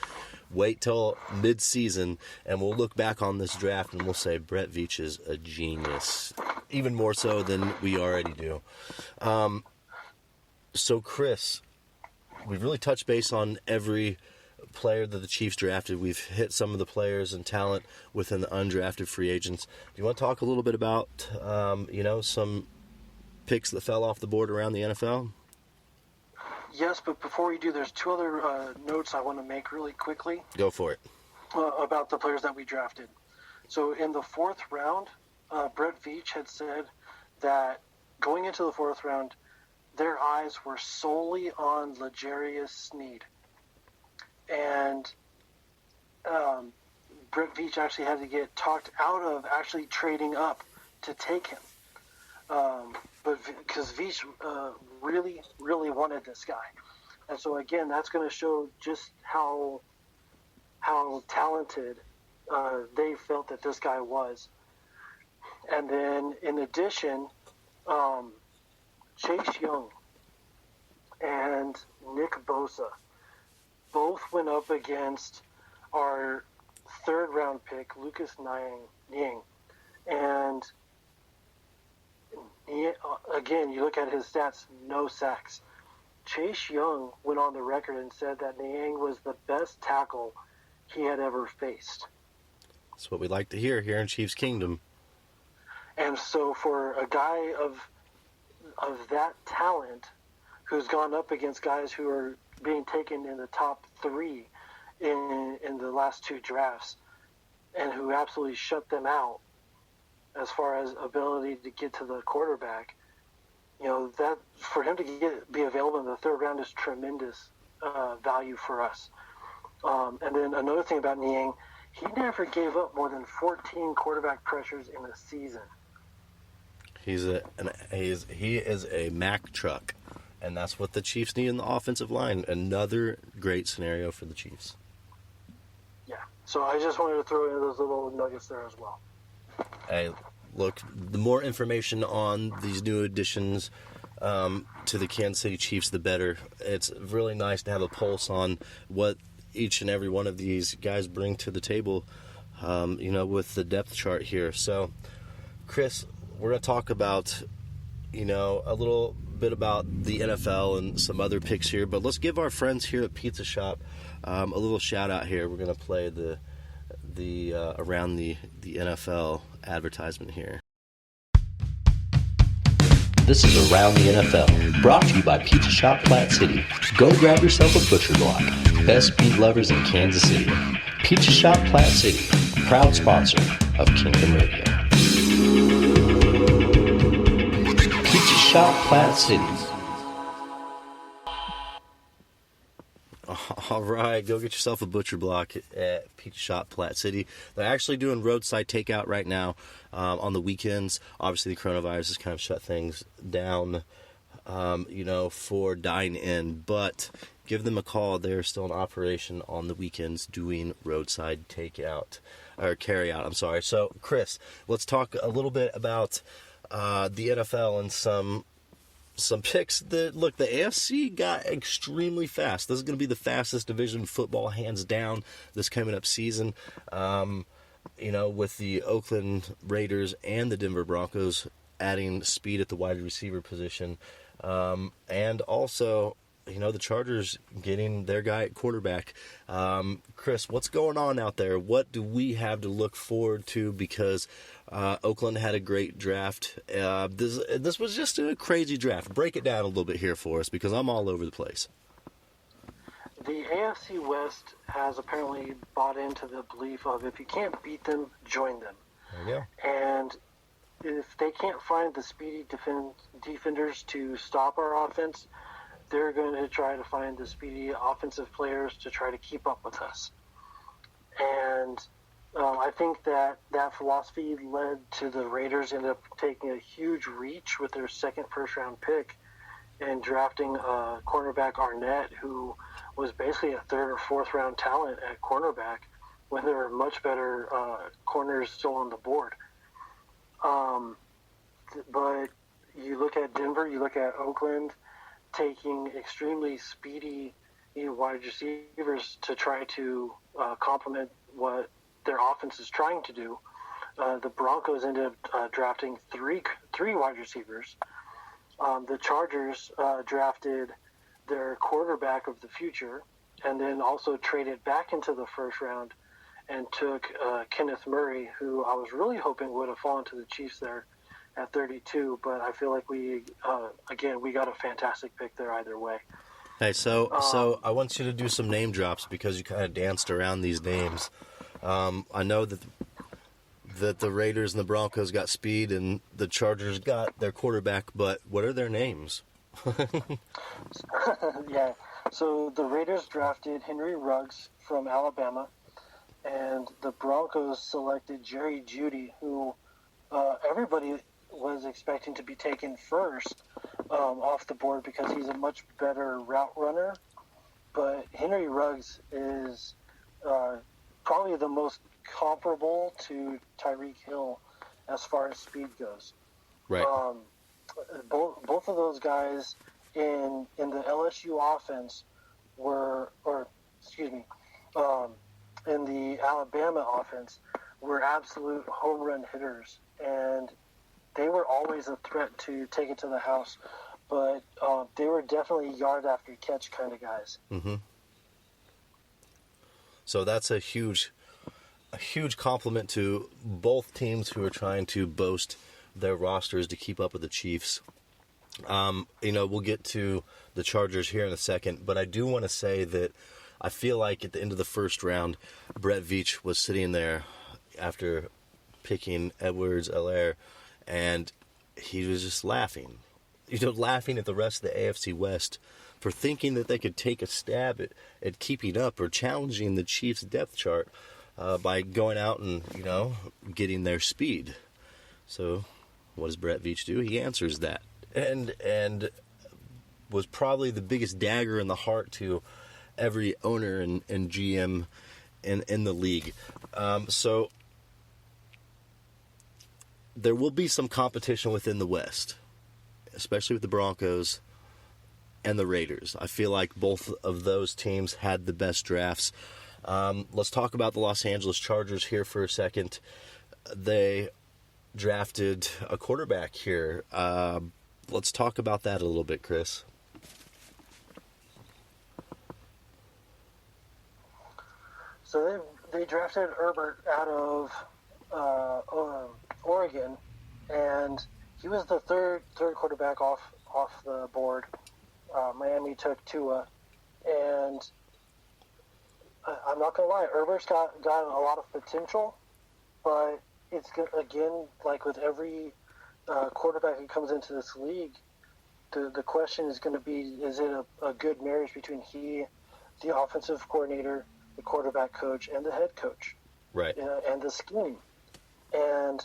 wait till mid-season and we'll look back on this draft and we'll say Brett Veach is a genius, even more so than we already do. So, Chris, we've really touched base on every player that the Chiefs drafted. We've hit some of the players and talent within the undrafted free agents. Do you want to talk a little bit about, some picks that fell off the board around the NFL? Yes, but before we do, there's 2 other notes I want to make really quickly. Go for it. About the players that we drafted. So in the 4th round, Brett Veach had said that going into the 4th round, their eyes were solely on L'Jarius Sneed. And Brett Veach actually had to get talked out of actually trading up to take him. But because Veach really, really wanted this guy. And so, again, that's going to show just how talented they felt that this guy was. And then, in addition, Chase Young and Nick Bosa both went up against our 3rd-round pick, Lucas Niang. And again, you look at his stats, no sacks. Chase Young went on the record and said that Niang was the best tackle he had ever faced. That's what we like to hear here in Chiefs Kingdom. And so for a guy of that talent who's gone up against guys who are being taken in the top 3 in the last 2 drafts and who absolutely shut them out as far as ability to get to the quarterback, that for him to be available in the 3rd round is tremendous value for us. And then another thing about Niang, he never gave up more than 14 quarterback pressures in a season. He is a Mack truck, and that's what the Chiefs need in the offensive line. Another great scenario for the Chiefs. Yeah. So I just wanted to throw in those little nuggets there as well. Hey, look, the more information on these new additions to the Kansas City Chiefs, the better. It's really nice to have a pulse on what each and every one of these guys bring to the table, with the depth chart here. So, Chris, we're going to talk about, a little bit about the NFL and some other picks here, but let's give our friends here at Pizza Shop a little shout out here. We're going to play the around the NFL advertisement here. This is Around the NFL, brought to you by Pizza Shop Plat City. Go grab yourself a butcher block. Best meat lovers in Kansas City. Pizza Shop Plat City, proud sponsor of Kingdom Radio. Pizza Shop Plat City. All right, go get yourself a butcher block at Pizza Shop Plat City. They're actually doing roadside takeout right now on the weekends. Obviously, the coronavirus has kind of shut things down, for dine-in. But give them a call. They're still in operation on the weekends doing roadside takeout, or carry-out, I'm sorry. So, Chris, let's talk a little bit about the NFL and some picks that, look, the AFC got extremely fast. This is going to be the fastest division in football, hands down, this coming up season. With the Oakland Raiders and the Denver Broncos adding speed at the wide receiver position. And also, the Chargers getting their guy at quarterback. Chris, what's going on out there? What do we have to look forward to? Because Oakland had a great draft. This was just a crazy draft. Break it down a little bit here for us, because I'm all over the place. The AFC West has apparently bought into the belief of if you can't beat them, join them. There you go. And if they can't find the speedy defenders to stop our offense, they're going to try to find the speedy offensive players to try to keep up with us. And I think that philosophy led to the Raiders ended up taking a huge reach with their second first-round pick and drafting cornerback Arnett, who was basically a 3rd or 4th round talent at cornerback when there were much better corners still on the board. But you look at Denver, you look at Oakland, taking extremely speedy wide receivers to try to complement what their offense is trying to do. The Broncos ended up drafting three wide receivers. The Chargers drafted their quarterback of the future, and then also traded back into the first round and took Kenneth Murray, who I was really hoping would have fallen to the Chiefs there at 32, but I feel like we got a fantastic pick there either way. Hey, so I want you to do some name drops, because you kind of danced around these names. I know that the Raiders and the Broncos got speed and the Chargers got their quarterback, but what are their names? Yeah, so the Raiders drafted Henry Ruggs from Alabama, and the Broncos selected Jerry Jeudy, who everybody was expecting to be taken first off the board because he's a much better route runner. But Henry Ruggs is probably the most comparable to Tyreek Hill as far as speed goes. Right. Both of those guys in the LSU offense in the Alabama offense were absolute home run hitters, and they were always a threat to take it to the house, but they were definitely yard after catch kind of guys. Mm-hmm. So that's a huge a huge compliment to both teams who are trying to boast their rosters to keep up with the Chiefs. We'll get to the Chargers here in a second, but I do want to say that I feel like at the end of the first round, Brett Veach was sitting there after picking Edwards-Helaire, and he was just laughing. Laughing at the rest of the AFC West for thinking that they could take a stab at keeping up or challenging the Chiefs' depth chart by going out and, getting their speed. So what does Brett Veach do? He answers that. And was probably the biggest dagger in the heart to every owner and GM in the league. So there will be some competition within the West, especially with the Broncos and the Raiders. I feel like both of those teams had the best drafts. Let's talk about the Los Angeles Chargers here for a second. They drafted a quarterback here. Let's talk about that a little bit, Chris. So they drafted Herbert out of Oregon, and he was the third quarterback off the board. Miami took Tua, and I'm not gonna lie, Herbert's got a lot of potential, but it's again, like with every quarterback who comes into this league, the question is going to be: is it a good marriage between the offensive coordinator, the quarterback coach, and the head coach, right? And the scheme, and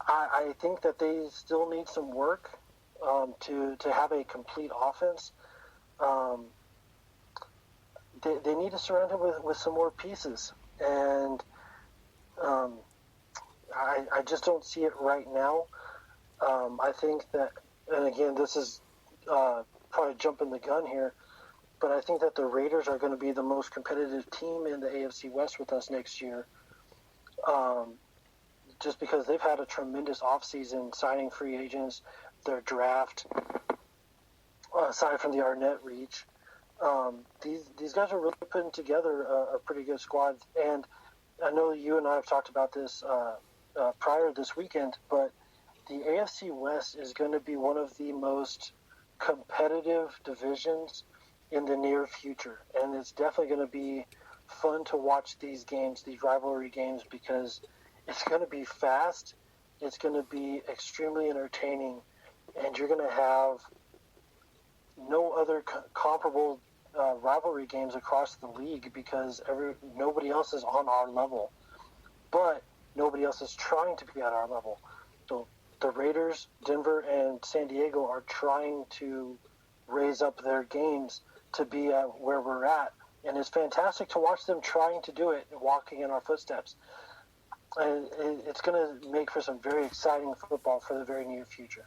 I think that they still need some work to have a complete offense. They need to surround him with some more pieces, and I just don't see it right now. I think that, and again, this is probably jumping the gun here, but I think that the Raiders are going to be the most competitive team in the AFC West with us next year. Just because they've had a tremendous offseason signing free agents, their draft, aside from the Arnett reach, these guys are really putting together a pretty good squad. And I know you and I have talked about this prior this weekend, but the AFC West is going to be one of the most competitive divisions in the near future. And it's definitely going to be fun to watch these games, these rivalry games, because it's going to be fast, it's going to be extremely entertaining, and you're going to have no other comparable rivalry games across the league because nobody else is on our level, but nobody else is trying to be at our level. So the Raiders, Denver, and San Diego are trying to raise up their games to be at where we're at, and it's fantastic to watch them trying to do it and walking in our footsteps. And it's going to make for some very exciting football for the very near future.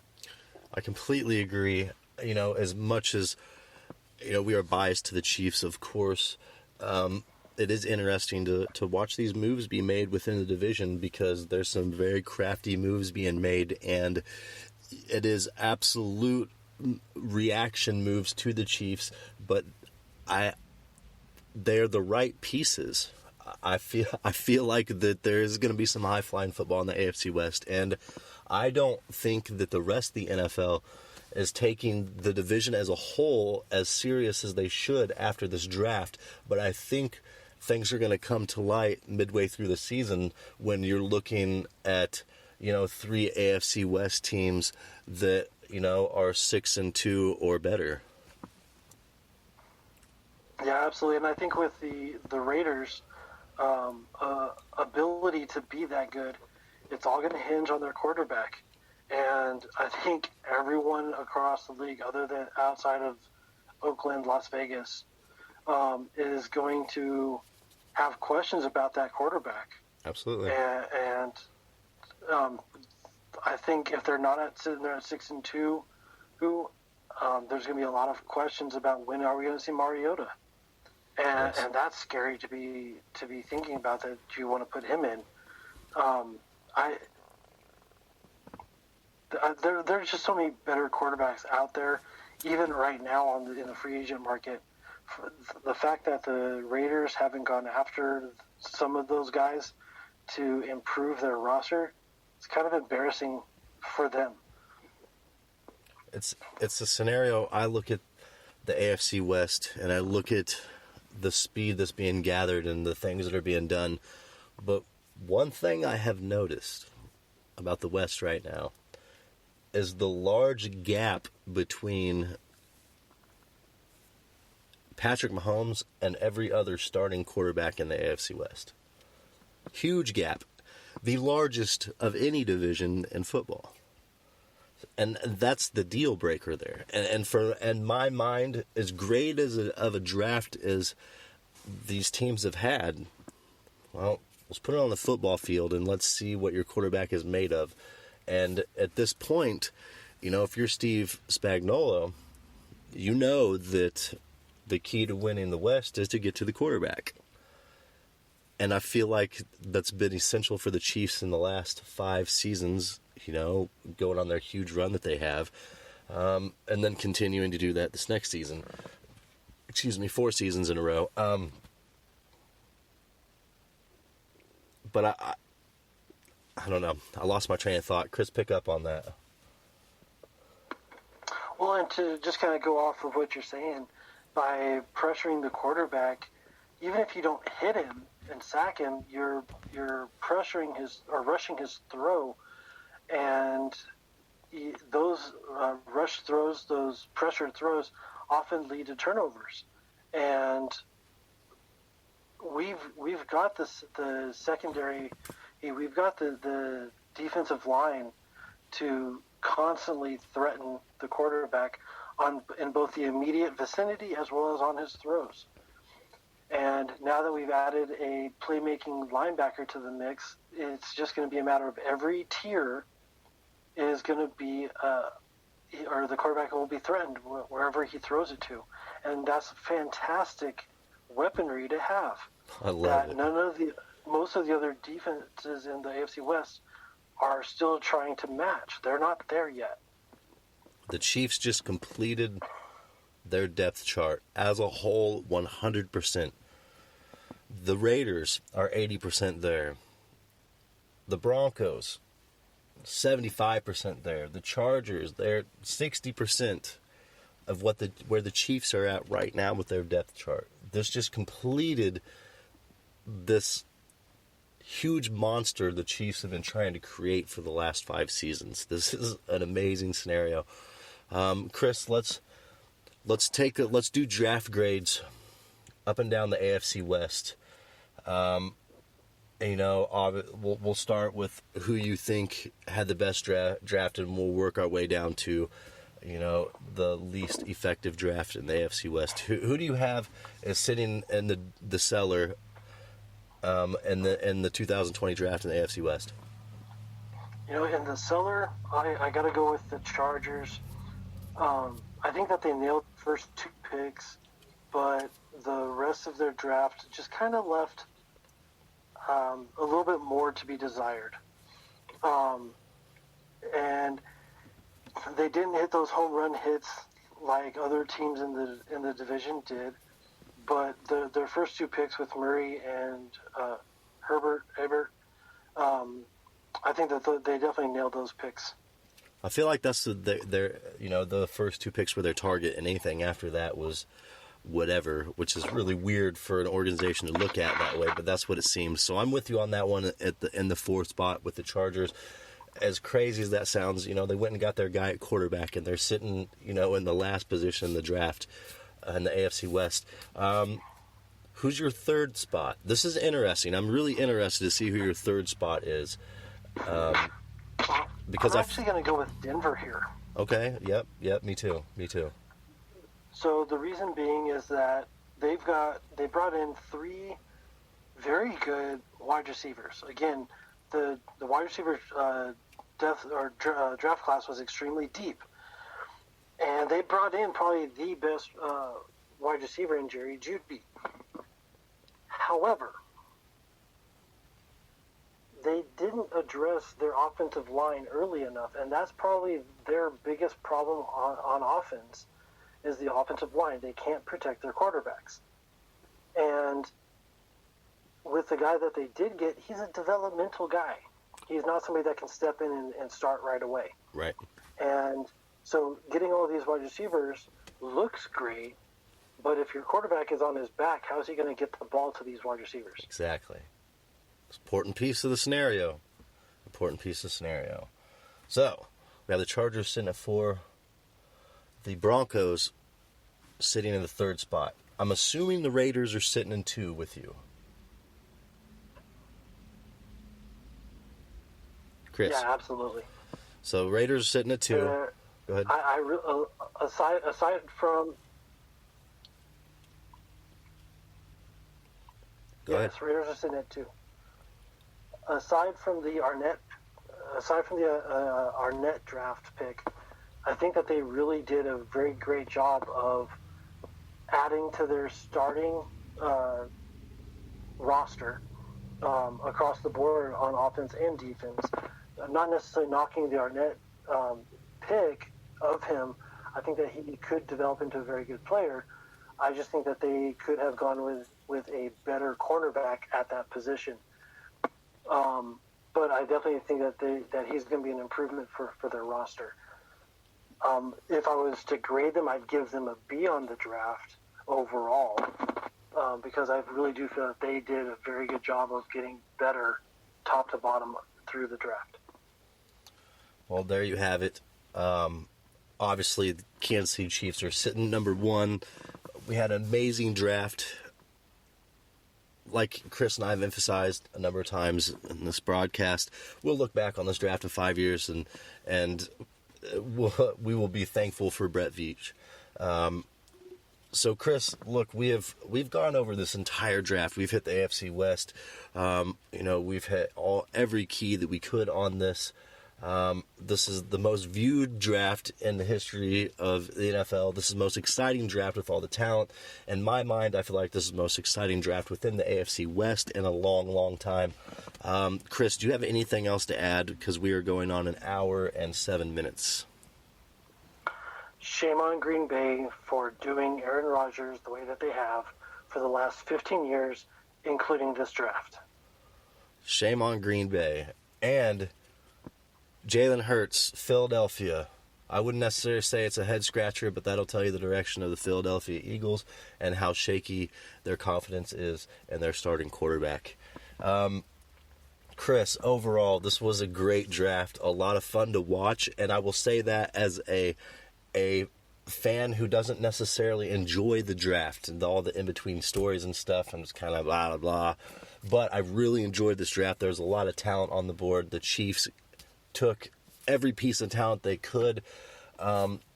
I completely agree. As much as, we are biased to the Chiefs, of course, it is interesting to watch these moves be made within the division because there's some very crafty moves being made, and it is absolute reaction moves to the Chiefs, but they're the right pieces. I feel like that there is going to be some high-flying football in the AFC West, and I don't think that the rest of the NFL is taking the division as a whole as serious as they should after this draft, but I think things are going to come to light midway through the season when you're looking at, 3 AFC West teams that, are 6-2 or better. Yeah, absolutely, and I think with the Raiders' ability to be that good, it's all going to hinge on their quarterback. And I think everyone across the league, other than outside of Oakland, Las Vegas, is going to have questions about that quarterback. Absolutely. And I think if they're not sitting there at 6-2, there's going to be a lot of questions about when are we going to see Mariota. And, yes. And that's scary to be thinking about. That do you want to put him in? There's just so many better quarterbacks out there, even right now in the free agent market, the fact that the Raiders haven't gone after some of those guys to improve their roster, it's kind of embarrassing for them. It's a scenario. I look at the AFC West and I look at the speed that's being gathered and the things that are being done. But one thing I have noticed about the West right now is the large gap between Patrick Mahomes and every other starting quarterback in the AFC West. Huge gap. The largest of any division in football. And that's the deal breaker there. And my mind, as great of a draft as these teams have had, well, let's put it on the football field and let's see what your quarterback is made of. And at this point, if you're Steve Spagnuolo, you know that the key to winning the West is to get to the quarterback. And I feel like that's been essential for the Chiefs in the last 5 seasons, going on their huge run that they have, and then continuing to do that this next season. 4 seasons in a row. But I don't know. I lost my train of thought. Chris, pick up on that. Well, and to just kind of go off of what you're saying, by pressuring the quarterback, even if you don't hit him and sack him, you're pressuring or rushing his throw, and those rush throws, those pressured throws, often lead to turnovers. And we've got the secondary, we've got the defensive line to constantly threaten the quarterback in both the immediate vicinity as well as on his throws. And now that we've added a playmaking linebacker to the mix, it's just going to be a matter of every tier is going to be, or the quarterback will be threatened wherever he throws it to. And that's fantastic weaponry to have. I love it. Most of the other defenses in the AFC West are still trying to match. They're not there yet. The Chiefs just completed their depth chart as a whole 100%. The Raiders are 80% there. The Broncos, 75% there. The Chargers, they're 60% of where the Chiefs are at right now with their depth chart. This just completed this huge monster the Chiefs have been trying to create for the last 5 seasons. This is an amazing scenario. Chris, let's do draft grades up and down the AFC West. We'll start with who you think had the best draft, and we'll work our way down to, the least effective draft in the AFC West. Who do you have as sitting in the cellar in the 2020 draft in the AFC West? In the cellar, I got to go with the Chargers. I think that they nailed the first 2 picks, but the rest of their draft just kind of left a little bit more to be desired. And they didn't hit those home run hits like other teams in the division did, but their first 2 picks with Murray and Herbert, I think that they definitely nailed those picks. I feel like that's the first 2 picks were their target, and anything after that was whatever, which is really weird for an organization to look at that way, but that's what it seems. So I'm with you on that one in the 4th spot with the Chargers. As crazy as that sounds, they went and got their guy at quarterback, and they're sitting, in the last position in the draft in the AFC West. Who's your 3rd spot? This is interesting. I'm really interested to see who your 3rd spot is. Because I'm actually going to go with Denver here. Okay, yep, me too. So the reason being is that they brought in 3 very good wide receivers. Again, the wide receiver draft class was extremely deep, and they brought in probably the best wide receiver in Jerry Jeudy. However, they didn't address their offensive line early enough, and that's probably their biggest problem on offense, is the offensive line. They can't protect their quarterbacks. And with the guy that they did get, he's a developmental guy. He's not somebody that can step in and start right away. Right. And so getting all of these wide receivers looks great, but if your quarterback is on his back, how is he going to get the ball to these wide receivers? Exactly. It's an important piece of the scenario. So, we have the Chargers sitting at 4. The Broncos sitting in the 3rd spot. I'm assuming the Raiders are sitting in 2 with you. Chris. Yeah, absolutely. So Raiders are sitting at 2. Go ahead. Aside from... Go Yes, Raiders are sitting at 2. Aside from the Arnett draft pick, I think that they really did a very great job of adding to their starting roster across the board on offense and defense. Not necessarily knocking the Arnett pick of him. I think that he could develop into a very good player. I just think that they could have gone with a better cornerback at that position. But I definitely think that he's going to be an improvement for their roster. If I was to grade them, I'd give them a B on the draft overall, because I really do feel that they did a very good job of getting better top to bottom through the draft. Well, there you have it. Obviously, the Kansas City Chiefs are sitting number 1. We had an amazing draft. Like Chris and I have emphasized a number of times in this broadcast, we'll look back on this draft in 5 years and we will be thankful for Brett Veach. So Chris, look, we've gone over this entire draft. We've hit the AFC West. We've hit every key that we could on this. This is the most viewed draft in the history of the NFL. This is the most exciting draft with all the talent. In my mind, I feel like this is the most exciting draft within the AFC West in a long, long time. Chris, do you have anything else to add? Because we are going on 1 hour and 7 minutes. Shame on Green Bay for doing Aaron Rodgers the way that they have for the last 15 years, including this draft. Shame on Green Bay. And Jalen Hurts, Philadelphia. I wouldn't necessarily say it's a head-scratcher, but that'll tell you the direction of the Philadelphia Eagles and how shaky their confidence is in their starting quarterback. Chris, overall, this was a great draft, a lot of fun to watch, and I will say that as a fan who doesn't necessarily enjoy the draft and all the in-between stories and stuff, and just kind of blah, blah, blah. But I really enjoyed this draft. There was a lot of talent on the board. The Chiefs took every piece of talent they could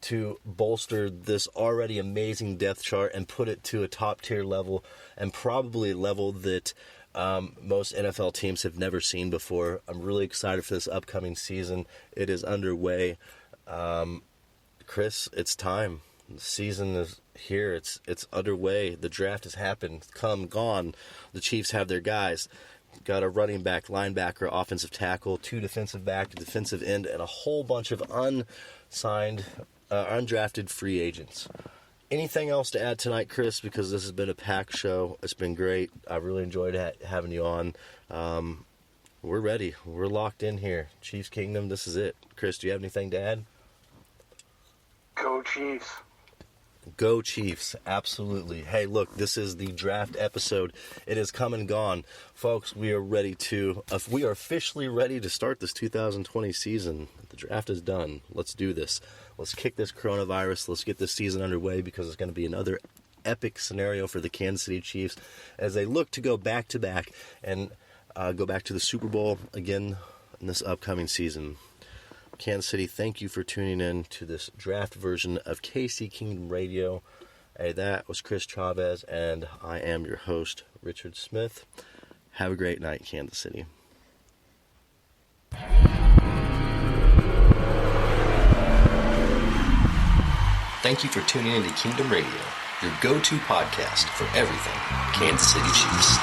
to bolster this already amazing depth chart and put it to a top-tier level, and probably a level that most NFL teams have never seen before. I'm really excited for this upcoming season. It is underway. Chris, it's time. The season is here. It's underway. The draft has happened. Come, gone. The Chiefs have their guys. Got a running back, linebacker, offensive tackle, 2 defensive back, defensive end, and a whole bunch of unsigned, undrafted free agents. Anything else to add tonight, Chris? Because this has been a packed show. It's been great. I really enjoyed having you on. We're ready. We're locked in here. Chiefs Kingdom, this is it. Chris, do you have anything to add? Go Chiefs. Go Chiefs, absolutely. Hey, look, this is the draft episode. It is come and gone. Folks, we are officially ready to start this 2020 season. The draft is done. Let's do this. Let's kick this coronavirus. Let's get this season underway, because it's going to be another epic scenario for the Kansas City Chiefs as they look to go back-to-back and go back to the Super Bowl again in this upcoming season. Kansas City, thank you for tuning in to this draft version of KC Kingdom Radio. Hey, that was Kris-Chavez, and I am your host, Richard Smith. Have a great night, Kansas City. Thank you for tuning in to Kingdom Radio, your go-to podcast for everything Kansas City Chiefs.